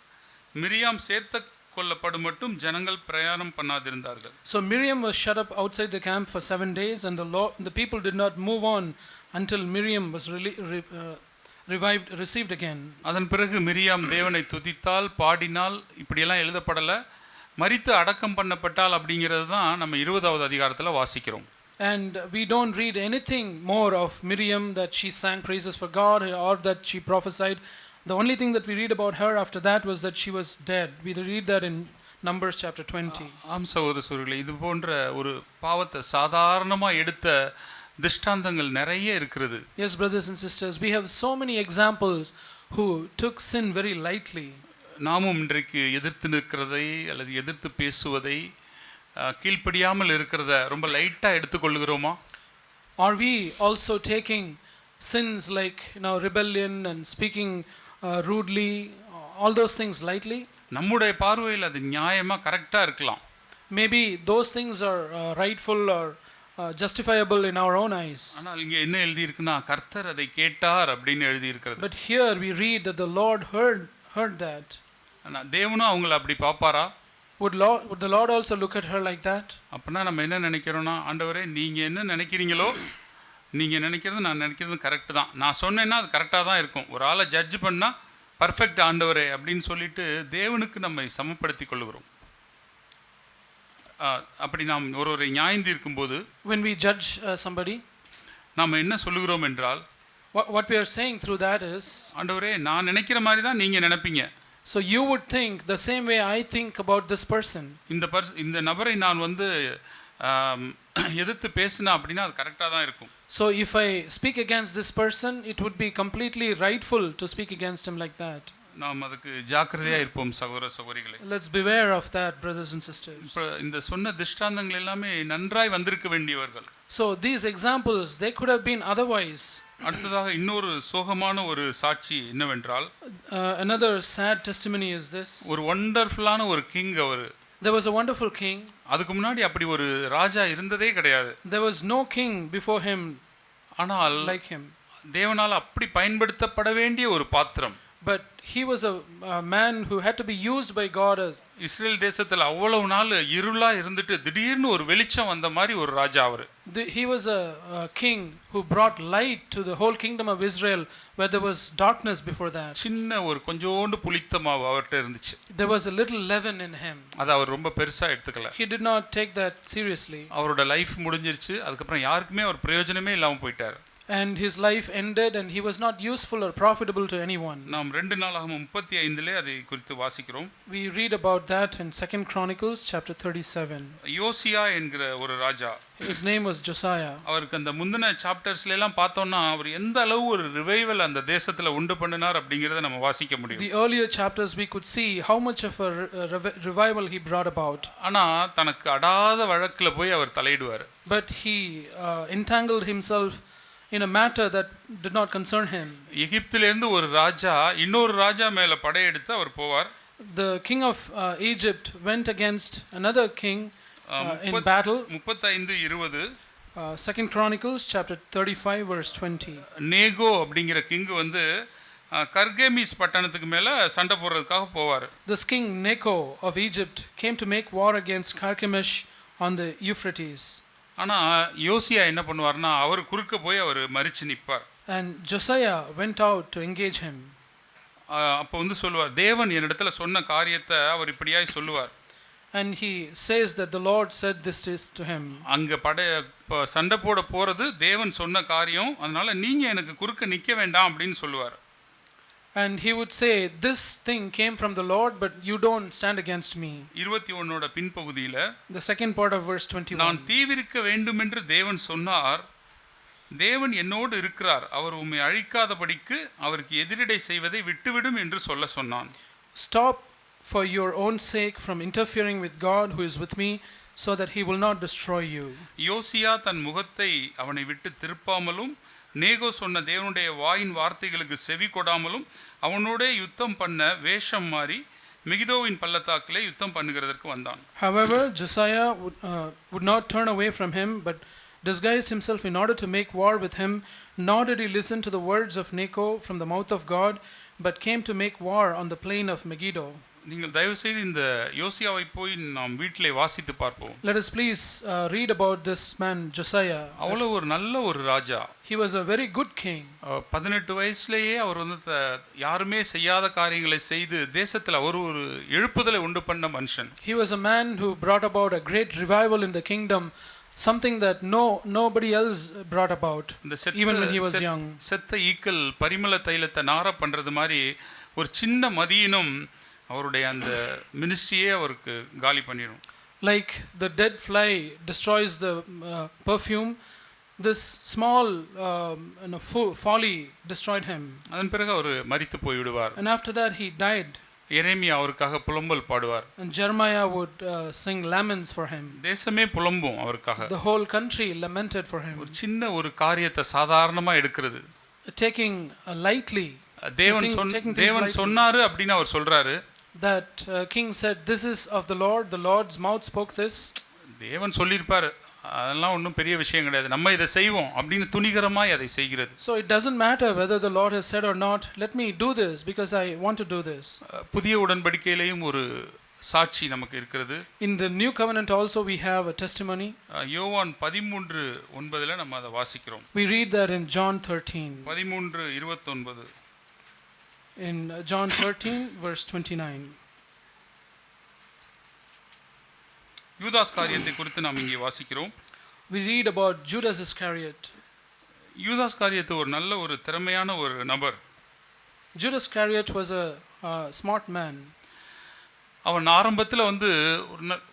மிரியாம் சேர்த்து கொள்ளப்படும் மட்டும் ஜனங்கள் பிரயாணம் பண்ணாதிருந்தார்கள். So Miriam was shut up outside the camp for 7 days, and the people did not move on until Miriam was received again. அதன் பிறகு மிரியாம் தேவனை துதித்தால், பாடினால், இப்படியெல்லாம் எழுதப்படலை. மரித்து அடக்கம் பண்ணப்பட்டால் அப்படிங்கிறது தான் நம்ம 20வது அதிகாரத்தில் வாசிக்கிறோம். And we don't read anything more of Miriam that she sang praises for God or that she prophesied. The only thing that we read about her after that was that she was dead. We read that in Numbers chapter 20. ஆம் சகோதரர்களே, இது போன்ற ஒரு பாவத்தை சாதாரணமாக எடுத்த திஷ்டாந்தங்கள் நிறைய இருக்கிறது. Yes, brothers and sisters, we have so many examples who took sin very lightly. நாமும் இன்றைக்கு எதிர்த்து நிற்கிறதை அல்லது எதிர்த்து பேசுவதை, கீழ்ப்படியாமல் இருக்கிறத ரொம்ப லைட்டாக எடுத்துக்கொள்கிறோமா? Are we also taking sins like rebellion and speaking rudely, all those things lightly? நம்முடைய பார்வையில் அது நியாயமாக கரெக்டாக இருக்கலாம். Maybe those things are rightful or justifiable in our own eyes. ஆனால் இங்கே என்ன எழுதியிருக்குன்னா, கர்த்தர் அதை கேட்டார் அப்படின்னு எழுதியிருக்கிறது. But here we read that the Lord heard that. ஆனால் தேவனும் அவங்கள அப்படி பார்ப்பாரா? Would the Lord also look at her like that? அப்படின்னா நம்ம என்ன நினைக்கிறோன்னா, ஆண்டவரே நீங்கள் என்ன நினைக்கிறீங்களோ நீங்கள் நினைக்கிறது நான் நினைக்கிறது கரெக்டு தான், நான் சொன்னேன்னா அது கரெக்டாக தான் இருக்கும். ஒரு ஆளை ஜட்ஜ் பண்ணால் பர்ஃபெக்ட் ஆண்டவரே அப்படின்னு சொல்லிட்டு தேவனுக்கு நம்மை சமப்படுத்தி கொள்ளுகிறோம். அப்படி நாம் ஒருவரை நியாயம் இருக்கும்போது when we judge somebody, நாம் என்ன சொல்லுகிறோம் என்றால், what we are saying through that is, ஆண்டவரே நான் நினைக்கிற மாதிரி தான் நீங்கள் நினைப்பீங்க. so you would think the same way I think about this person. இந்த நபரை நான் வந்து எதிர்த்து பேசினா அப்படின்னா அது கரெக்டாக தான் இருக்கும். So if I speak against this person, it would be completely rightful to speak against him like that. நாம் அதுக்கு ஜாக்கிரதையாக இருப்போம் சகோதர சகோதரிகளே. Let's beware of that, brothers and sisters. இப்போ இந்த சொன்ன திஷ்டாந்தங்கள் எல்லாமே நன்றாய் வந்திருக்க வேண்டியவர்கள். So these examples, they could have been otherwise. அடுத்ததாக இன்னொரு சோகமான ஒரு சாட்சி என்னவென்றால், another sad testimony is this. ஒரு வண்டர்ஃபுல்லான ஒரு கிங் அவர். There was a wonderful king. அதுக்கு முன்னாடி அப்படி ஒரு ராஜா இருந்ததே கிடையாது. There was no king before him ஆனால் like him. தேவனால் அப்படி பயன்படுத்தப்பட வேண்டிய ஒரு பாத்திரம். But he was a man who had to be used by God. Israel தேசத்தில் அவ்வளவு நாள் இருளா இருந்துட்டு திடீர்னு ஒரு வெளிச்சம் வந்த மாதிரி ஒரு ராஜா அவர். He was a king who brought light to the whole kingdom of Israel where there was darkness before that. சின்ன ஒரு கொஞ்சோண்டு புளித்த மாவு அவர்ட்ட இருந்துச்சு. There was a little leaven in him. அது அவர் ரொம்ப பெருசா எடுத்துக்கல. He did not take that seriously. அவரோட லைஃப் முடிஞ்சிருச்சு. அதுக்கு அப்புறம் யாருக்குமே அவர் பிரயோஜனமே இல்லாம போயிட்டார். And his life ended and he was not useful or profitable to anyone. நாம் 2 நாளாகமம் 35லே அதை குறித்து வாசிக்கிறோம். We read about that in 2 Chronicles chapter 37. யோசியா என்கிற ஒரு ராஜா. His name was Chellaiah. அவருக்கு அந்த முந்தின சாப்டர்ஸ்ல எல்லாம் பார்த்தோம்னா அவர் எந்த அளவு ஒரு ரிவைவல் அந்த தேசத்துல உண்டு பண்ணினார் அப்படிங்கறதை நம்ம வாசிக்க முடியும். The earlier chapters we could see how much of a revival he brought about. ஆனா தனக்கு அடாத வழக்குல போய் அவர் தலையிடுவார். But he entangled himself in a matter that did not concern him. எகிப்திலிருந்து ஒரு ராஜா இன்னொரு ராஜா மேல படையெடுத்து அவர் போவார். The king of Egypt went against another king in battle. 35:20 2 Chronicles chapter 35 verse 20. நேகோ அப்படிங்கிற கிங் வந்து கர்கேமிஸ் பட்டணத்துக்கு மேல சண்டை போடுறதுக்காக போவார். This king Necho of Egypt came to make war against Carchemish on the Euphrates. ஆனா யோசியா என்ன பண்ணுவார்னா அவர் குறுக்க போய் அவர் மரிச்சு நிப்பார். And Josiah went out to engage him. அப்போ வந்து சொல்லுவார், தேவன் என்னிடத்துல சொன்ன காரியத்தை அவர் இப்படியாய் சொல்லுவார். And he says that the Lord said this to him. அங்க சண்டை போட போறது தேவன் சொன்ன காரியம், அதனால நீங்க எனக்கு குறுக்க நிக்க வேண்டாம் அப்படின்னு சொல்லுவார். And he would say, this thing came from the Lord, but you don't stand against me. 21 பின்பகுதியில The second part of verse 21. நான் தீவிரிக்க வேண்டும் என்று தேவன் சொன்னார், தேவன் என்னோடு இருக்கிறார், அவர் உம்மை அழிக்காதபடிக்கு அவருக்கு எதிரிடை செய்வதை விட்டுவிடும் என்று சொல்ல சொன்னான். Stop for your own sake from interfering with God who is with me, so that he will not destroy you. யோசியா தன் முகத்தை அவனை விட்டு திருப்பாமலும் நேகோ சொன்ன தேவனுடைய வாயின் வார்த்தைகளுக்கு செவி கொடாமலும் அவனோட யுத்தம் பண்ண வேஷம் மாறி மெகிதோவின் பள்ளத்தாக்கிலே யுத்தம் பண்ணுகிறதற்கு வந்தான். However, Josiah would not turn away from him, but disguised himself in order to make war with him, nor did he listen to the words of Necho from the mouth of God, but came to make war on the plain of Megiddo. நீங்கள் தயவு செய்து இந்த யோசியாவை போய் நாம் வீட்டிலே வாசித்து பார்ப்போம். Let us please read about this man Josiah. அவ்வளவு ஒரு நல்ல ஒரு ராஜா. He was a very good king. 18 வயசுலயே அவர் வந்து யாருமே செய்யாத காரியங்களை செய்து தேசத்தில் அவர் ஒரு எழுப்புதலை உண்டு பண்ண மனுஷன். He was a man who brought about a great revival in the kingdom, something that nobody else brought about, even when he was young. செத்த ஈக்கள் பரிமள தைலத்தை நார பண்றது மாதிரி ஒரு சின்ன மதியினம் அவருடைய அந்த மினிஸ்ட்ரியே அவருக்கு காலி பண்ணிரும். Like the dead fly destroys the perfume, this small folly destroyed him. அதன் பிறகு அவர் மரித்து போய் விடுவார். And after that he died. எரேமியா அவருக்காக புலம்பல் பாடுவார். And Jeremiah would sing laments for him. தேசமே புலம்பும் அவருக்காக. The whole country lamented for him. ஒரு சின்ன ஒரு காரியத்தை சாதாரணமா எடுக்கிறது, taking lightly. தேவன் சொன்னாரு அப்படின்னு அவர் சொல்றாரு. That king said, this is of the Lord, the Lord's mouth spoke this. தேவன் சொல்லியிருப்பாரு, அதெல்லாம் ஒன்றும் பெரிய விஷயம் கிடையாது, நம்ம இதை செய்வோம் அப்படின்னு துணிகரமாய் அதை செய்கிறது. So it doesn't matter whether the Lord has said or not, let me do this because I want to do this. புதிய உடன்படிக்கையிலேயும் ஒரு சாட்சி நமக்கு இருக்கிறது. In the new covenant also we have a testimony. யோவான் 13:9 நம்ம அதை வாசிக்கிறோம். We read that in John 13. 13:29. In John 13 verse 29. யூதாஸ் காரியத்தை குறித்து நாம் இங்கே வாசிக்கிறோம். We read about Judas Iscariot. யூதாஸ் காரியத்தை ஒரு நல்ல ஒரு திறமையான ஒரு நபர். Judas Iscariot was a smart man. அவன் ஆரம்பத்தில்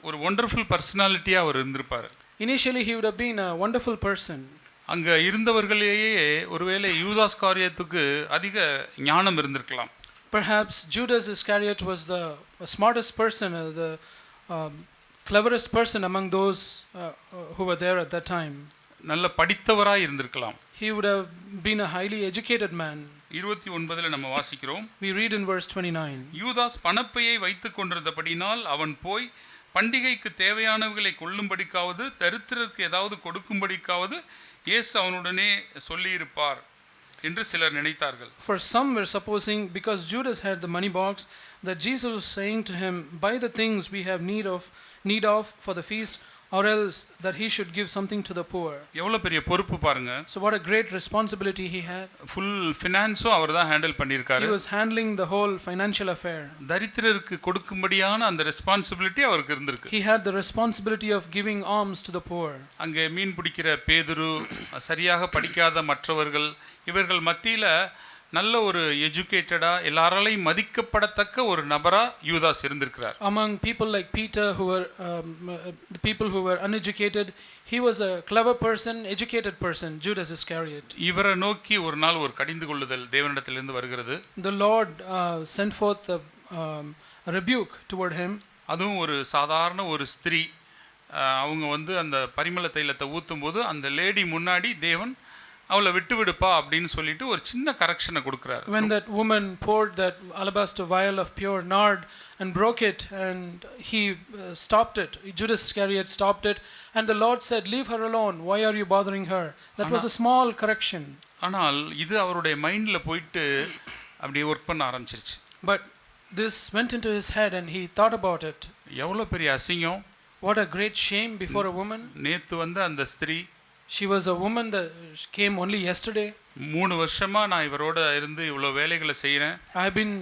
ஒரு வண்டர்ஃபுல் பர்சனாலிட்டியா அவர் இருந்திருப்பார். Initially he would have been a wonderful person. அங்க இருந்தவர்களேயே ஒருவேளை யூதாஸ் காரியத்துக்கு அதிக ஞானம் இருந்திருக்கலாம். Perhaps Judas Iscariot was the smartest person, the cleverest person among those who were there at that time. நல்ல படித்தவராய் இருந்திருக்கலாம். He would have been a highly educated man. 29 நம்ம வாசிக்கிறோம். We read in verse 29. யூதாஸ் பணப்பையை வைத்துக் கொண்டிருந்தபடினால் அவன் போய் பண்டிகைக்கு தேவையானவைகளை கொள்ளும்படிக்காவது தரித்திரருக்கு ஏதாவது கொடுக்கும்படிக்காவது இயேசு அவனுடனே சொல்லியிருப்பார் என்று சிலர் நினைத்தார்கள். For some were supposing, because Judas had the money box, that Jesus was saying to him, buy the things we have need of for the feast, or else that he should give something to the poor. எவ்வளவு பெரிய பொறுப்பு பாருங்க. So what a great responsibility he had. Full finance-உம் அவர்தான் handle பண்ணியிருக்காரு. He was handling the whole financial affair. தரித்திரருக்கு கொடுக்கும்படியான அந்த responsibility அவருக்கு இருந்திருக்கு. He had the responsibility of giving alms to the poor. அங்கே மீன் பிடிக்கிற பேதுரு, சரியாக படிக்காத மற்றவர்கள், இவர்கள் மத்தியில நல்ல ஒரு எஜுகேட்டடா எல்லாராலையும் மதிக்கப்படத்தக்க ஒரு நபரா யூதாஸ் இருந்திருக்கிறார். Among people like Peter who were the people who were uneducated, he was a clever person, educated person, Judas Iscariot. இவரை நோக்கி ஒரு நாள் ஒரு கடிந்து கொள்ளுதல் தேவனிடத்திலிருந்து வருகிறது. The Lord sent forth a rebuke toward him. அதுவும் ஒரு சாதாரண ஒரு ஸ்திரீ, அவங்க அந்த பரிமள தைலத்தை ஊத்தும்போது அந்த லேடி முன்னாடி தேவன் அவளை விட்டு விடுப்பா அப்படின்னு சொல்லிட்டு ஒரு சின்ன கரெக்ஷனை கொடுக்கிறார். When that woman poured that alabaster vial of pure nard and broke it, and he stopped it, Judas Iscariot stopped it, and the Lord said, leave her alone, why are you bothering her? That was a small correction. ஆனால் இது அவருடைய மைண்ட்ல போயிட்டு அப்படியே work பண்ண ஆரம்பிச்சிருச்சு. But this went into his head and he thought about it. எவ்வளவு பெரிய அசிங்கம். What a great shame before a woman. நேத்து அந்த ஸ்திரீ, she was a woman that came only yesterday. 3 வருஷமா நான் இவரோட இருந்து இவ்வளவு வேலைகளை செய்றேன். I have been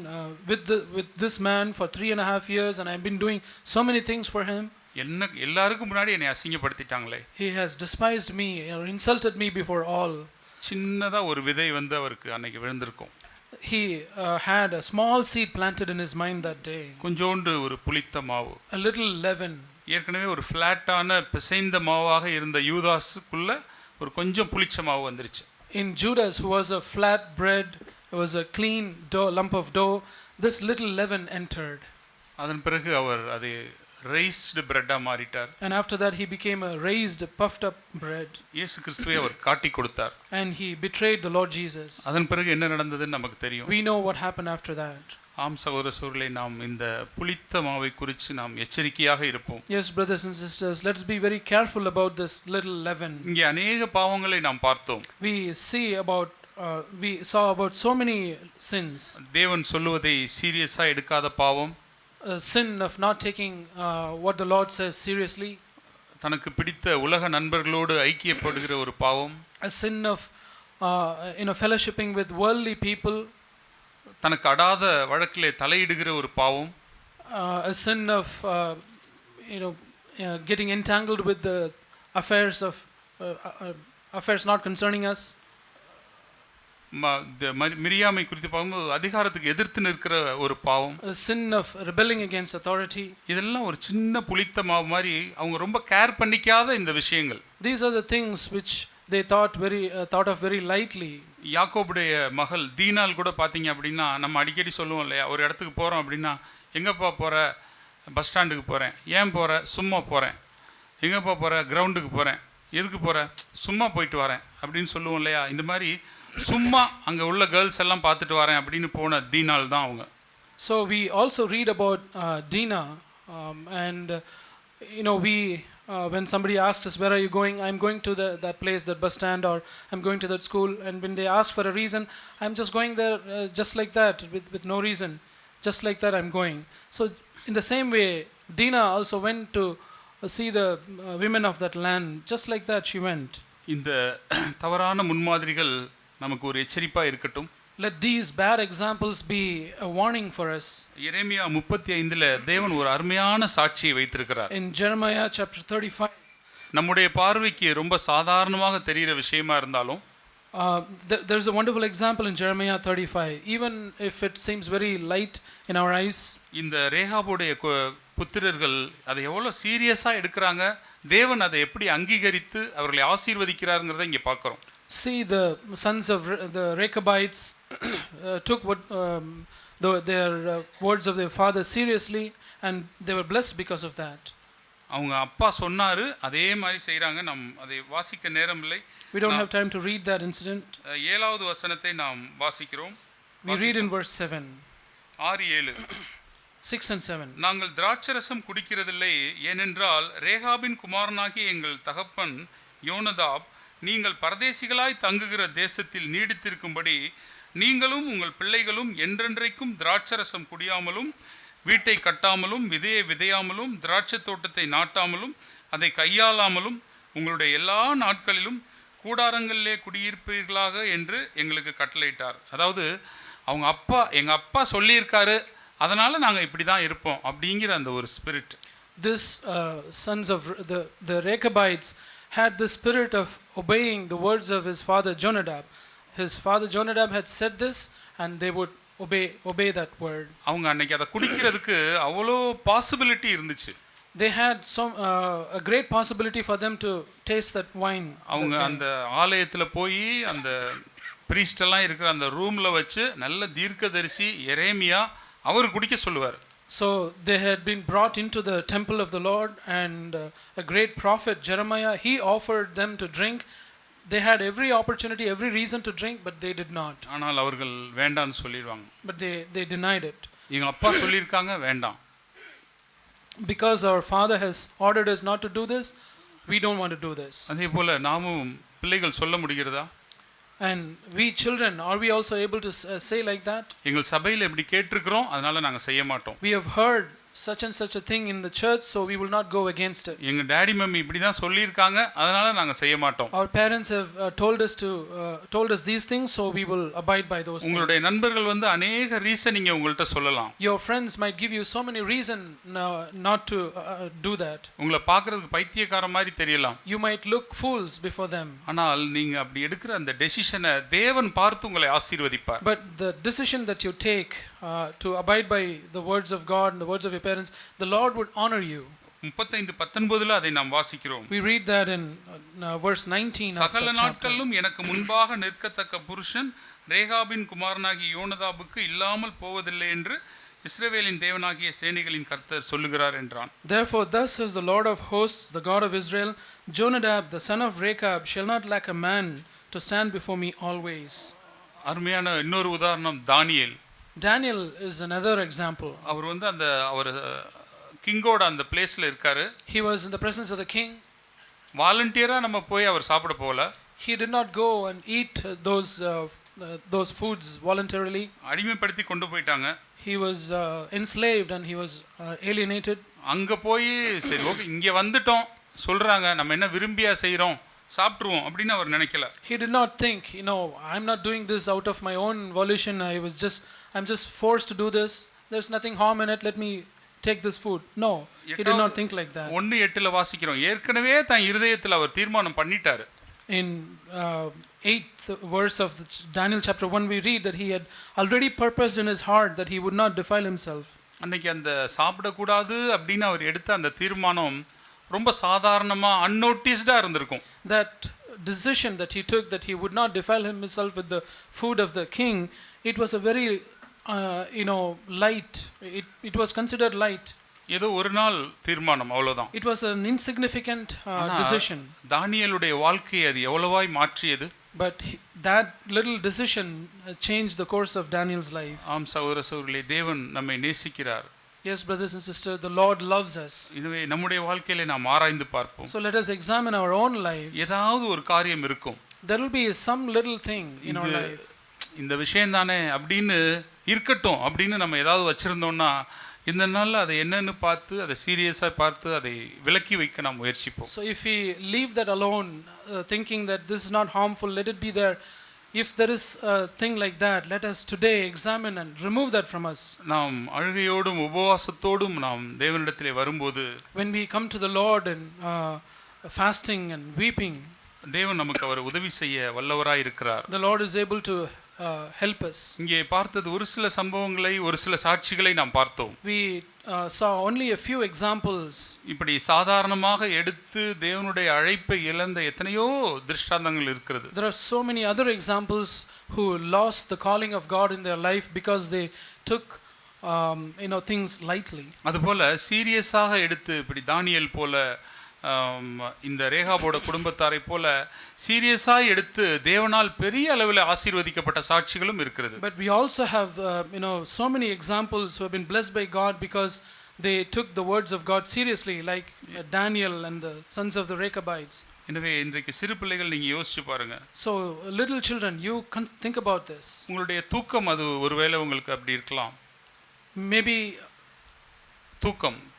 with this man for 3.5 years and I have been doing so many things for him. எல்லாருக்கும் முன்னாடி என்னை அசிங்கப்படுத்திட்டாங்களே. He has despised me or insulted me before all. சின்னதா ஒரு விதை அவருக்கு அன்னைக்கு விழுந்திருக்கும். He had a small seed planted in his mind that day. கொஞ்சோண்டு ஒரு புளித்த மாவு, a little leaven. ஏற்கனவே ஒரு ஃப்ளாட்டான பிசைந்த மாவாக இருந்த யூதாஸுக்குள்ள ஒரு கொஞ்சம் புளிச்ச மாவு வந்துருச்சு. In Judas, who was a flat bread, it was a clean lump of dough, this little leaven entered. அதன் பிறகு அவர் அதை raised bread-ஆ மாறிட்டார். And after that he became a raised, puffed up bread. இயேசு கிறிஸ்துவை அவர் காட்டி கொடுத்தார். And he betrayed the Lord Jesus. அதன் பிறகு என்ன நடந்ததுன்னு நமக்கு தெரியும். We know what happened after that. ஆம் சகோதர சகோதரிகளே, நாம் இந்த புளித்த மாவை குறித்து நாம் எச்சரிக்கையாக இருப்போம். Yes, brothers and sisters, let's be very careful about this little leaven. இங்கே अनेक பாவங்களை நாம் பார்த்தோம். We saw about so many sins. தேவன் சொல்லுவதை சீரியஸா எடுக்காத பாவம். A sin of not taking what the Lord says seriously. தனக்கு பிடித்த உலக நண்பர்களோடு ஐக்கியப்படுகிற ஒரு பாவம். A sin of fellowshipping with worldly people. தனக்கு அடாத வழக்கிலே தலையிடுகிற ஒரு பாவம். A sin of getting entangled with the affairs not concerning us. மிரியாமை குறித்து பார்க்கும்போது அதிகாரத்துக்கு எதிர்த்து நிற்கிற ஒரு பாவம். A sin of rebelling against authority. இதெல்லாம் ஒரு சின்ன புளித்த மாவு மாதிரி அவங்க ரொம்ப கேர் பண்ணிக்காத இந்த விஷயங்கள். These are the things which they thought of very lightly. யாக்கோபுடைய மகள் தீனால் கூட பார்த்தீங்க அப்படின்னா நம்ம அடிக்கடி சொல்லுவோம் இல்லையா, ஒரு இடத்துக்கு போகிறோம் அப்படின்னா எங்கேப்பா போகிற, பஸ் ஸ்டாண்டுக்கு போகிறேன். ஏன் போகிற? சும்மா போகிறேன். எங்கேப்பா போகிற? கிரவுண்டுக்கு போகிறேன். எதுக்கு போகிற? சும்மா போயிட்டு வரேன் அப்படின்னு சொல்லுவோம் இல்லையா. இந்த மாதிரி சும்மா அங்கே உள்ள கேர்ள்ஸ் எல்லாம் பார்த்துட்டு வரேன் அப்படின்னு போன தீனால் தான் அவங்க. So we also read about Dina and we when somebody asks us, where are you going? I'm going to that place, that bus stand, or I'm going to that school. And when they ask for a reason, I'm just going there just like that, with no reason. Just like that I'm going. So In the same way, Dinah also went to see the women of that land. Just like that, she went. இந்த தவறான முன்மாதிரிகள் நமக்கு ஒரு எச்சரிப்பாக இருக்கட்டும். Let these bad examples be a warning for us. எரேமியா 35ல தேவன் ஒரு அருமையான சாட்சியை வைத்திருக்கிறார். In Jeremiah chapter 35, நம்முடைய பார்வைக்கு ரொம்ப சாதாரணமாக தெரிகிற விஷயமா இருந்தாலும் there's a wonderful example in Jeremiah 35, even if it seems very light in our eyes. இந்த ரேகாபுடைய புத்திரர்கள் அதை எவ்வளோ சீரியஸாக எடுக்கிறாங்க, தேவன் அதை எப்படி அங்கீகரித்து அவர்களை ஆசீர்வதிக்கிறாருங்கிறத இங்கே பார்க்குறோம். See, the sons of the Rechabites took their words of their father seriously, and they were blessed because of that. அவங்க அப்பா சொன்னாரு, அதே மாதிரி செய்கிறாங்க. நம் அதை வாசிக்க நேரம் இல்லை. We don't have time to read that incident. 7வது வசனத்தை நாம் வாசிக்கிறோம். We read in verse 7. 6-7. 6 and 7. நாங்கள் திராட்சரசம் குடிக்கிறதில்லை, ஏனென்றால் ரேகாபின் குமாரனாகிய எங்கள் தகப்பன் யோனதாப் நீங்கள் பரதேசிகளாய் தங்குகிற தேசத்தில் நீடித்திருக்கும்படி நீங்களும் உங்கள் பிள்ளைகளும் என்றென்றைக்கும் திராட்சரசம் குடியாமலும் வீட்டை கட்டாமலும் விதையை விதையாமலும் திராட்சை தோட்டத்தை நாட்டாமலும் அதை கையாளாமலும் உங்களுடைய எல்லா நாட்களிலும் கூடாரங்களிலே குடியிருப்பீர்களாக என்று எங்களுக்கு கட்டளையிட்டார். அதாவது அவங்க அப்பா, எங்கள் அப்பா சொல்லியிருக்காரு, அதனால் நாங்கள் இப்படி தான் இருப்போம் அப்படிங்கிற அந்த ஒரு spirit. This sons of the Rechabites had the spirit of obeying the words of his father Jonadab. His father Jonadab had said this, and they would obey that word. அவங்க அன்னைக்கு அதை குடிக்கிறதுக்கு அவ்வளோ பாசிபிலிட்டி இருந்துச்சு. They had a great possibility for them to taste that wine. அவங்க அந்த ஆலயத்தில் போய் அந்த பிரீஸ்டெல்லாம் இருக்கிற அந்த ரூமில் வச்சு நல்ல தீர்க்கதரிசி எரேமியா அவர் குடிக்க சொல்லுவார். So they had been brought into the temple of the Lord, and a great prophet Jeremiah, he offered them to drink. They had every opportunity, every reason to drink, but they did not. ஆனால் அவர்கள் வேண்டான்னு சொல்லிடுவாங்க. But they denied it. எங்கள் அப்பா சொல்லியிருக்காங்க, வேண்டாம். Because our father has ordered us not to do this, we don't want to do this. அதே போல் நாமும் பிள்ளைகள் சொல்ல முடிகிறதா? And we children, are we also able to say like that? எங்கள் சபையில் இப்படி கேட்டிருக்கிறோம், அதனால நாங்கள் செய்ய மாட்டோம். We have heard such and such a thing in the church, so we will not go against it. எங்கள் டாடி மம்மி இப்படி தான் சொல்லியிருக்காங்க, அதனால நாங்கள் செய்ய மாட்டோம். Our parents have told us these things, so we will abide by those things. உங்களுடைய நண்பர்கள் வந்து அநேக ரீசன் நீங்க உங்கள்ட்ட சொல்லலாம். Your friends might give you so many reasons not to do that. உங்களை பார்க்கிறதுக்கு பைத்தியக்கார மாதிரி தெரியலாம். You might look fools before them. ஆனால் நீங்க அப்படி எடுக்கிற அந்த டெசிஷனை தேவன் பார்த்து உங்களை ஆசீர்வதிப்பார். But the decision that you take to abide by the words of God and the words of your parents, the Lord would honor you. 35:19 அதை நாம் வாசிக்கிறோம். We read that in verse 19 of சகல the chapter. நாட்களிலும் எனக்கு முன்பாக நிற்கத்தக்க புருஷன் ரேகாபின் குமாரனாகிய யோனதாபுக்கு இல்லாமல் போவதில்லை என்று இஸ்ரவேலின் தேவனாகிய சேனைகளின் கர்த்தர் சொல்லுகிறார் என்றான். Therefore thus says the Lord of hosts, the God of Israel, Jonadab the son of Rechab shall not lack a man to stand before me always. அருமையான இன்னொரு உதாரணம் தானியேல். Daniel is another example. அவர் வந்து அந்த அவர் கிங்கோட அந்த பிளேஸ்ல இருக்காரு. He was in the presence of the king. வாலண்டியரா நம்ம போய் அவர் சாப்பிட போகல. He did not go and eat those foods voluntarily. அடிமைப்படுத்தி கொண்டு போயிட்டாங்க. He was enslaved and he was alienated. அங்க போய் சரி ஓகே இங்க வந்துட்டோம் சொல்றாங்க, நம்ம என்ன விரும்பியா செய்றோம், சாப்பிட்டுருவோம் அப்படின்னு அவர் நினைக்கல. He did not think, I'm not doing this out of my own volition. I'm just forced to do this. There's nothing harm in it. Let me take this food. No, he did not think like that. 1:8 வாசிக்கிறோம், ஏற்கனவே தன் இருதயத்தில் அவர் தீர்மானம் பண்ணிட்டாரு. In 8th verse of Daniel chapter 1 we read that he had already purposed in his heart that he would not defile himself. அன்னைக்கு அந்த சாப்பிடக்கூடாது அப்படின்னு அவர் எடுத்த அந்த தீர்மானம் ரொம்ப சாதாரணமா அன்னோட்டிஸ்டா இருந்திருக்கும். That decision that he took, that he would not defile himself with the food of the king, it was a very light. It was considered light. ஏதோ ஒரு நாள் தீர்மானம், அவ்வளவுதான். It was an insignificant decision. தானியேலுடைய வாழ்க்கையை அது எவ்வளவாய் மாற்றியது. But that little decision changed the course of Daniel's life. ஆம் சகோதர சகோதரிகளே, தேவன் நம்மை நேசிக்கிறார். Yes, brothers and sisters, the Lord loves us. இதுவே நம்முடைய வாழ்க்கையில நாம் ஆராய்ந்து பார்ப்போம். So let us examine our own lives. ஏதாவது ஒரு காரியம் இருக்கும். There will be some little thing in our life. இந்த விஷயம் தானே அப்படின்னு இருக்கட்டும் அப்படின்னு நம்ம ஏதாவது வச்சிருந்தோம்னா இந்த நாள்ல அதை என்னன்னு பார்த்து அதை சீரியஸா பார்த்து அதை விலக்கி வைக்க நாம் முயற்சிப்போம். So if we leave that alone, thinking that this is not harmful, let it be there. If there is a thing like that, let us today examine and remove that from us. நாம் அழுகையோடும் உபவாசத்தோடும் நாம் தேவனிடத்திலே வரும்போது, When we come to the Lord and fasting and weeping, தேவன் நமக்கு அவர் உதவி செய்ய வல்லவராய் இருக்கிறார். the Lord is able to help us. இங்கே பார்த்தது ஒரு சில சம்பவங்களை, ஒரு சில சாட்சிகளை நாம் பார்த்தோம். We saw only a few examples. இப்படி சாதாரணமாக எடுத்து தேவனுடைய அழைப்பை இழந்த எத்தனையோ திருஷ்டாந்தங்கள் இருக்கிறது. There are so many other examples who lost the calling of God in their life because they took things lightly. அதுபோல சீரியஸாக எடுத்து இப்படி தானியேல் போல இந்த ரேகாபோட குடும்பத்தாரை போல சீரியஸா எடுத்து தேவனால் பெரிய அளவில் ஆசீர்வதிக்கப்பட்ட சாட்சிகளும் இருக்கிறது. But we also have so many examples who have been blessed by God because they took the words of God seriously, like Daniel and the sons of the Rechabites. எனவே இன்றைக்கு சிறு பிள்ளைகள் நீங்க யோசிச்சு பாருங்க. So little children, you think about this. உங்களுடைய தூக்கம் அது ஒருவேளை உங்களுக்கு அப்படி இருக்கலாம். Maybe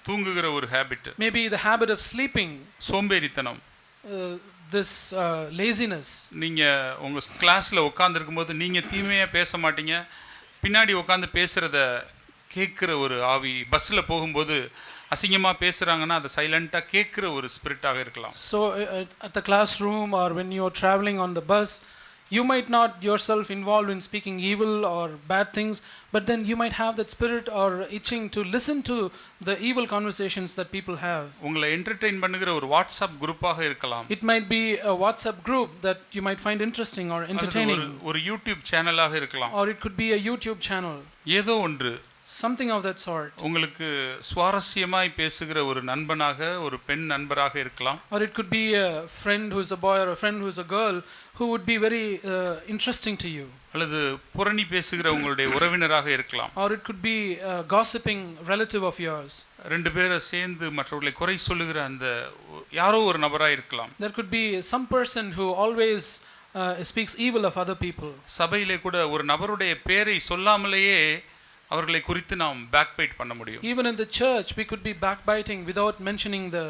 தூங்குகிற ஒரு habit. Maybe the habit of sleeping. சோம்பேறித்தனம். This laziness. நீங்க உங்க கிளாஸ்ல உட்கார்ந்து இருக்கும்போது நீங்க தீமையா பேச மாட்டீங்க, பின்னாடி உட்கார்ந்து பேசுறத கேட்கிற ஒரு ஆவி, பஸ்ல போகும்போது அசிங்கமா பேசுறாங்கன்னா அதை சைலண்டா கேட்கிற ஒரு ஸ்பிரிட்டாக இருக்கலாம். So at the classroom or when you are traveling on the bus, you might not yourself involved in speaking evil or bad things, but then you might have that spirit or itching to listen to the evil conversations that people have. உங்களை entertain பண்ணுகிற ஒரு WhatsApp குரூப்பாக இருக்கலாம். It might be a WhatsApp group that you might find interesting or entertaining. ஒரு YouTube சேனலாக இருக்கலாம். Or it could be a YouTube channel. ஏதோ ஒன்று. Something of that sort. உங்களுக்கு சுவாரஸ்யமாய் பேசுகிற ஒரு நண்பனாக, ஒரு பெண் நண்பராக இருக்கலாம். Or it could be a friend who is a boy or a friend who is a girl who would be very interesting to you. அல்லது புரணி பேசுகிற உங்களுடைய உறவினராக இருக்கலாம். Or it could be a gossiping relative of yours. ரெண்டு பேரை சேர்ந்து மற்றவர்களை குறை சொல்லுகிற அந்த யாரோ ஒரு நபராக இருக்கலாம். There could be some person who always speaks evil of other people. சபையிலே கூட ஒரு நபருடைய பெயரை சொல்லாமலேயே அவர்களை குறித்து நாம் பேக்பைட் பண்ண முடியும். Even in the church we could be backbiting without mentioning the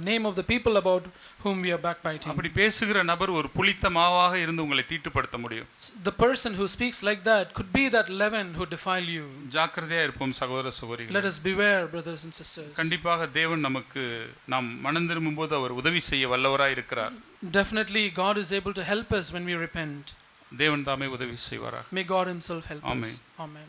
name of the people about whom we are backbiting. அப்படி பேசுகிற நபர் ஒரு புளித்த மாவாக இருந்து உங்களை தீட்டுப்படுத்த முடியும். The person who speaks like that could be that leaven who defile you. ஜாக்கிரதையா இருப்போம் சகோதர சகோதரிகளே. Let us beware, brothers and sisters. கண்டிப்பாக தேவன் நமக்கு நாம் மனம் திரும்பும்போது அவர் உதவி செய்ய வல்லவராய் இருக்கிறார். Definitely God is able to help us when we repent. தேவன் தாமே உதவி செய்வாராக. May God himself help us. Amen. Amen.